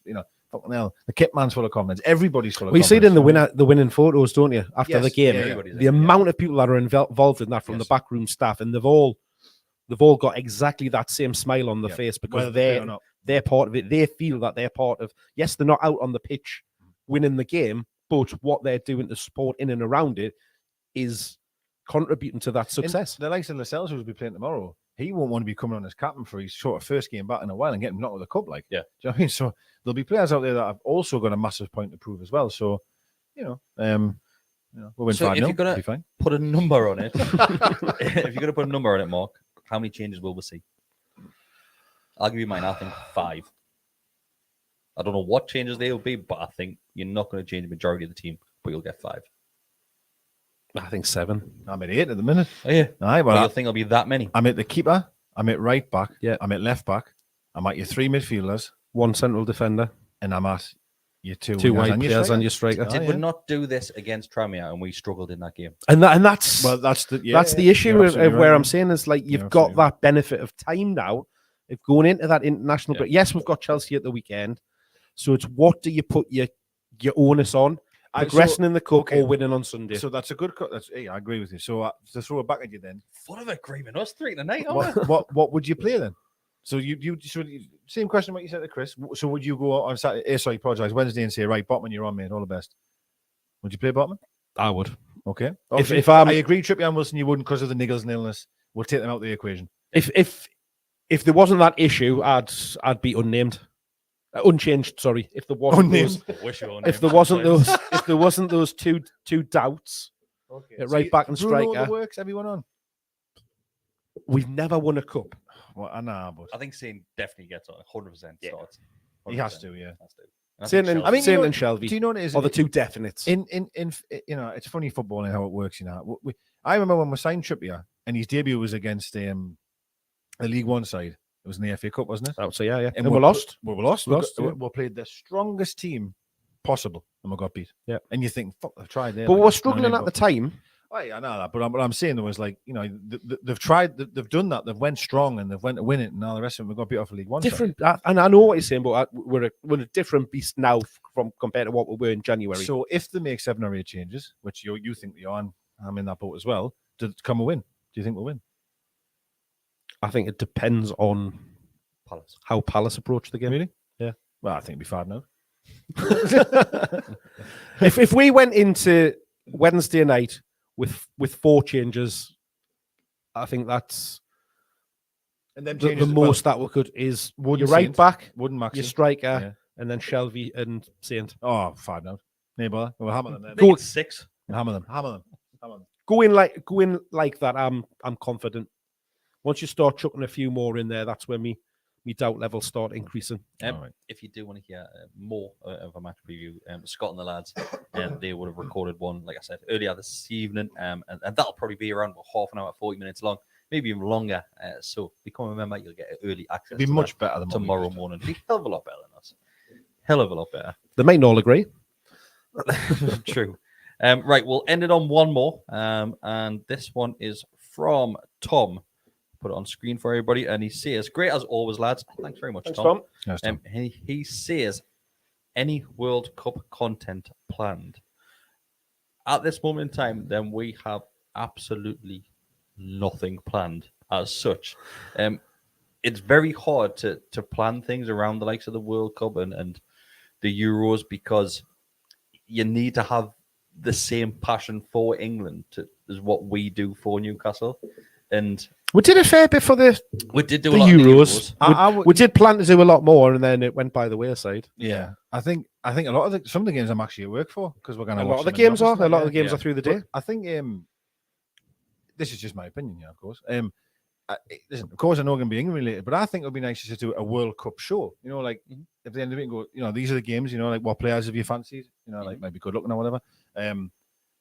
Fucking hell, the kit man's full of confidence. Everybody's full of confidence. You see it in the winning photos, don't you? After the game, the amount of people that are involved in that from the backroom staff, and they've all got exactly that same smile on their face because they're part of it. They feel that they're part of. Yes, they're not out on the pitch winning the game, but what they're doing to support in and around it is contributing to that success. The likes of Lascelles, who will be playing tomorrow, he won't want to be coming on as captain for his first game back in a while and getting knocked with a cup. Do you know what I mean? So there'll be players out there that have also got a massive point to prove as well. So, we'll win 5-0. If you're going to put a number on it, Mark, how many changes will we see? I'll give you mine. I think 5. I don't know what changes they will be, but I think you're not going to change the majority of the team, but you'll get 5. I think 7. I'm at 8 at the minute. Oh, yeah. Aye, well, you think it'll be that many? I'm at the keeper. I'm at right back. Yeah. I'm at left back. I'm at your 3 midfielders. 1 central defender. And I'm at your 2 wide players and your striker. Did we not do this against Tranmere and we struggled in that game? And that's the issue of where I'm saying is like you've got that benefit of time now. If going into that international break, yes, we've got Chelsea at the weekend. So it's what do you put your onus on? Progressing in the cup or winning on Sunday. So that's a good cut. I agree with you. So to throw it back at you then. Full of agreement. Us 3 tonight. What would you play then? So you same question what you said to Chris. So would you go on Saturday? Sorry, apologise. Wednesday and say, right, Botman, you're on, mate. All the best. Would you play Botman? I would. Okay. If I agree, Trippier and Wilson, you wouldn't because of the niggles and illness. We'll take them out of the equation. If there wasn't that issue, I'd be unnamed. Unchanged, sorry. If there wasn't those two doubts, right back and striker. Works everyone on. We've never won a cup. Well, I know, but I think Saint definitely gets on 100%. Starts. 100%. He has to, yeah. Saint and Shelby. Do you know what it is? Are the 2 definites? In it's funny footballing how it works. I remember when we signed Trippier and his debut was against a League One side. It was in the FA Cup, wasn't it? So yeah. And we lost. We lost. Yeah. We played the strongest team possible, and we got beat. Yeah. And you think, fuck, they've tried there. But we were struggling at the time. I know that, but I'm saying there was like, they've tried, they've done that, they've went strong and they've went to win it, and now the rest of them have got beat off a League One. Different, and I know what you're saying, but we're a different beast now compared to what we were in January. So if they make 7 or 8 changes, which you think they are, and I'm in that boat as well, can we win? Do you think we'll win? I think it depends on Palace. How Palace approach the game. Really? Yeah. Well, I think it'll be 5-0. If we went into Wednesday night with 4 changes, I think that's and then the most that we could is your right back, Wooden Maxi, your striker, and then Shelby and Saint. Oh, 5-0. Neighbour, we'll hammer them. I think it's 6. Hammer them. Going like that, I'm confident. Once you start chucking a few more in there, that's when me doubt levels start increasing. Right. If you do want to hear more of a match preview, Scott and the lads, they would have recorded one, like I said, earlier this evening, and that'll probably be around half an hour, 40 minutes long, maybe even longer. So become a member, you'll get early access. It'll be much better than tomorrow morning. It'll be a hell of a lot better than us. Hell of a lot better. They might not all agree. True. Right, we'll end it on one more, and this one is from Tom. Put it on screen for everybody, and he says, "Great as always, lads." Thanks very much, Thanks, Tom. Yes, Tom. He says, "Any World Cup content planned?" At this moment in time, then we have absolutely nothing planned as such. It's very hard to plan things around the likes of the World Cup and the Euros, because you need to have the same passion for England as what we do for Newcastle. And we did a fair bit for the did do the a lot Euros. of the Euros. We did plan to do a lot more, and then it went by the wayside. Yeah, I think a lot of some of the games I'm actually at work for, because we're going to A watch lot of the them in games are. office. A lot of the games Yeah. are through the day. But I think this is just my opinion, yeah, of course. Listen, of course, I know it's going to be England related, but I think it would be nice to do a World Cup show. You know, like at the end of it, go, you know, these are the games. You know, like what players have you fancied? You know, like maybe good looking or whatever. Do you know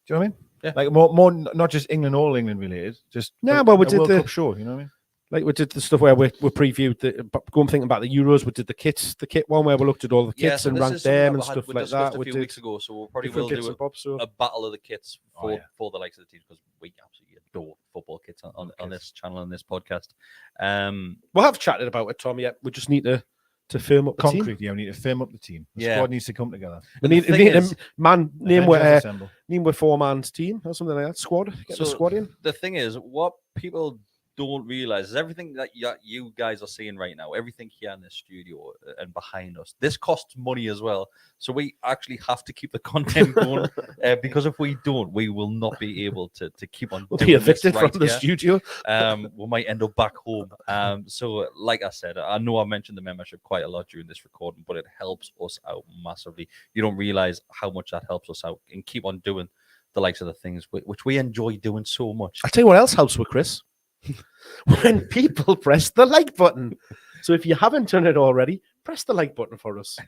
what I mean? Yeah. Like more, not just England, all England related. Just No, a but we did World the- Cup show. You know what I mean? Like we did the stuff where we previewed going thinking about the Euros. We did the kit one where we looked at all the kits so and this ranked is something them we and had- stuff we like discussed that. a We few did weeks ago, so we'll probably different will kits do and bobs. So a battle of the kits for, yeah. for the likes of the teams, because we absolutely adore football kits on this channel and this podcast. we'll have chatted about it, Tom. Yeah, we just need to firm up the team. Concrete. Yeah, we need to firm up the team. The Yeah. squad needs to come together. We need, The we thing need is- a man name Avengers assemble. with 4-man's team or something like that. Squad. Get the So- squad in. The thing is, what people don't realize is everything that you guys are seeing right now, everything here in this studio and behind us, this costs money as well. So we actually have to keep the content going, because if we don't, we will not be able to keep on We'll doing be this evicted right from the here. studio. We might end up back home. So like I said, I know I mentioned the membership quite a lot during this recording, but it helps us out massively. You don't realize how much that helps us out, and keep on doing the likes of the things which we enjoy doing so much. I'll tell you what else helps with Chris. When people press the like button. So if you haven't done it already, press the like button for us.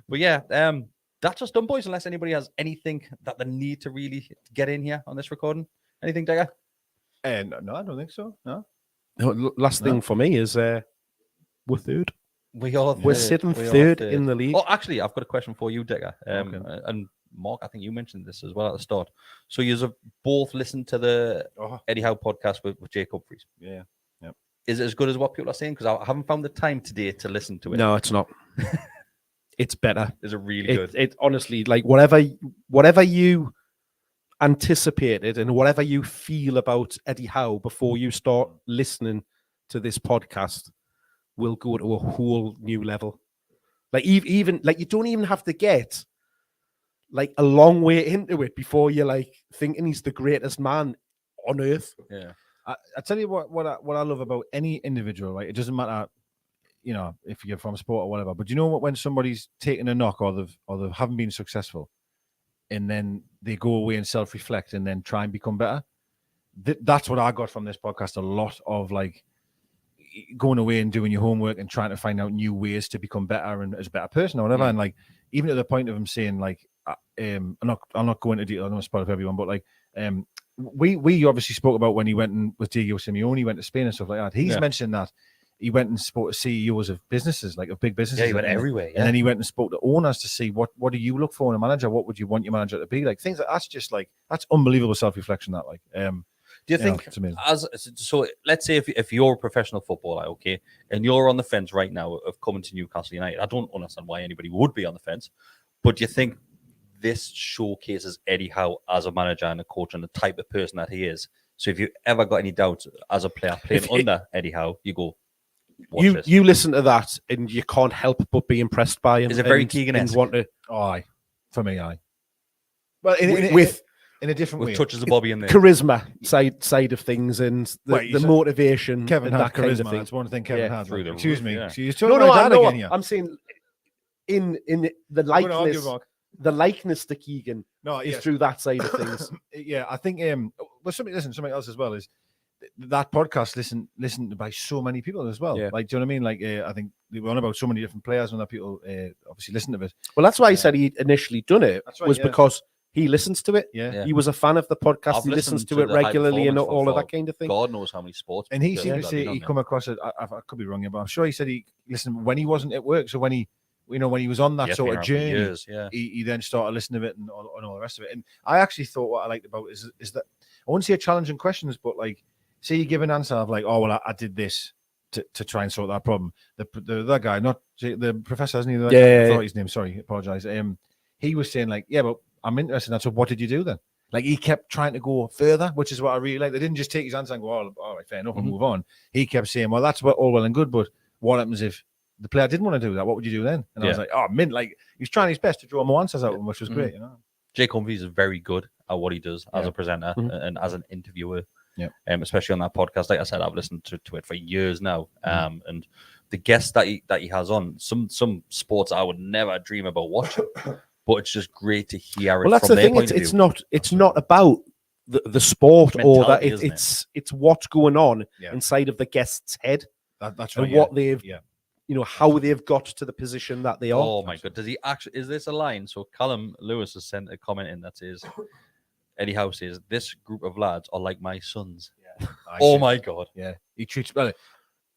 But yeah, that's just done, boys. Unless anybody has anything that they need to really get in here on this recording. Anything, Dagger? No, I don't think so. No. Last thing for me is we're third. We are. We're sitting third in the league. Oh, actually, I've got a question for you, Dagger. Okay. And Mark, I think you mentioned this as well at the start. So you have both listened to the Eddie Howe podcast with Jacob Fries. Yeah. Yep. Is it as good as what people are saying? Because I haven't found the time today to listen to it. No, it's not. It's better. Is it really good? It honestly, like whatever you anticipated and whatever you feel about Eddie Howe before you start listening to this podcast will go to a whole new level. Like even like you don't even have to get like a long way into it before you're like thinking he's the greatest man on earth. Yeah. I tell you what I love about any individual, right? It doesn't matter, you know, if you're from sport or whatever. But you know what? When somebody's taken a knock or they haven't been successful, and then they go away and self-reflect and then try and become better. That's what I got from this podcast. A lot of like going away and doing your homework and trying to find out new ways to become better and as a better person or whatever. Yeah. And like even to the point of him saying like, I'm not going into detail. I don't want to spoil it for everyone, but like, we obviously spoke about when he went and with Diego Simeone, he went to Spain and stuff like that. He's mentioned that he went and spoke to CEOs of businesses, like of big businesses. Yeah, he went everywhere. And then he went and spoke to owners to see what do you look for in a manager? What would you want your manager to be like? Things like that's just like that's unbelievable self-reflection. That like, Do you think it's amazing. so? Let's say if you're a professional footballer, okay, and you're on the fence right now of coming to Newcastle United. I don't understand why anybody would be on the fence, but do you think this showcases Eddie Howe as a manager and a coach and the type of person that he is? So if you ever got any doubts as a player playing under Eddie Howe, you go. You listen to that and you can't help but be impressed by him. Is it very and Keegan-esque? want to Aye, for me, aye. Well, with in a different way. with touches of Bobby in there. charisma side of things and the motivation. Kevin and had that kind of charisma. thing. That's one thing Kevin Yeah. had. Through the Excuse roof, me. yeah. She's talking about dad again here. I'm saying in the I'm gonna argue, likeness Mark. the likeness to Keegan No, is yeah. through that side of things. Yeah, I think well, something else as well is that podcast listened by so many people as well. Yeah. Like, do you know what I mean? Like, I think they were on about so many different players and that people obviously listen to it. Well, that's why he said he initially done it. That's right, was yeah. because he listens to it. Yeah. Yeah. He was a fan of the podcast. I've He listens listened to to it the High regularly and Performance all of for that kind of thing. God knows how many sports. And he seemed to podcasts say I've he been on come across it. I could be wrong here, but I'm sure he said he listened when he wasn't at work. So when he, when he was on that Yeah, sort been of around for journey, years, yeah. he then started listening to it and all the rest of it. And I actually thought what I liked about it is that I wouldn't say challenging questions, but like, say you give an answer of like, oh well, I did this to try and sort that problem. The guy, not the professor, hasn't he? I thought his name. Sorry, apologize. He was saying like, yeah, but I'm interested in that. So what did you do then? Like he kept trying to go further, which is what I really like. They didn't just take his answer and go, oh, all right, fair enough, and move on. He kept saying, well, that's all well and good, but what happens if the player didn't want to do that? What would you do then? And I was like, oh, mint. Like he was trying his best to draw more answers out of him, which was great, you know. Jake Humphries is very good at what he does as a presenter and as an interviewer. Yeah. Especially on that podcast. Like I said, I've listened to it for years now. And the guests that he has on, some sports I would never dream about watching. But it's just great to hear it. Well, that's from the their thing. point of It's view. not about the sport or that. Mentality, isn't it? It's what's going on Yeah. inside of the guest's head That's right. and what they've, yeah. how they've got to the position that they are. Oh my god! Does he actually? Is this a line? So Callum Lewis has sent a comment in that says, Eddie Howe says, "This group of lads are like my sons." Yeah. Oh my god! Yeah, he treats well.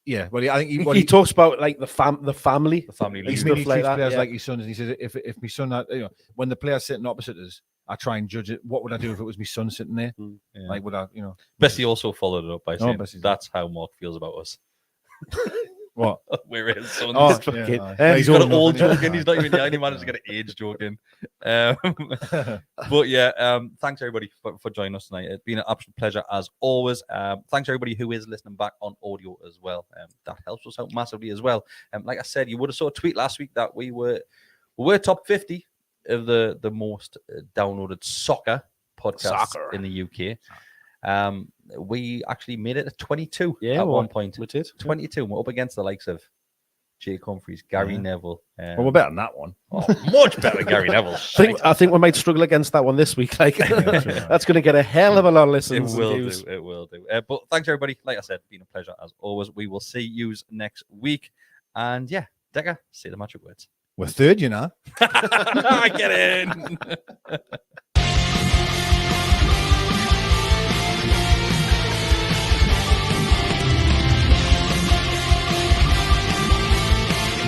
Yeah, well, I think He talks about like the family, The family He league. stuff like treats that, players yeah. like his sons, and he says, "If my son had, when the player's sitting opposite us, I try and judge it. What would I do if it was my son sitting there? Yeah. Like, would I, Bessie also followed it up by saying, Bessie's- "That's how Mark feels about us. what? We're his sons." Oh, fucking- yeah, He's got an old enough, joke in. He's not even young. He managed to get an age joke in. But yeah, thanks everybody for joining us tonight. It's been an absolute pleasure as always. Thanks everybody who is listening back on audio as well. That helps us out massively as well. Like I said, you would have saw a tweet last week that we were top 50 of the most downloaded soccer podcasts in the UK. We actually made it to 22 at one point. We did. 22. We're up against the likes of Jake Humphries, Gary Neville. Well, we're better than that one. Much better than Gary Neville. I think we might struggle against that one this week. Like that's going to get a hell of a lot of It listens. will and do. views. It will do. But thanks everybody. Like I said, been a pleasure as always. We will see you next week. And yeah, Decker, say the magic words. We're third, you know. Get in.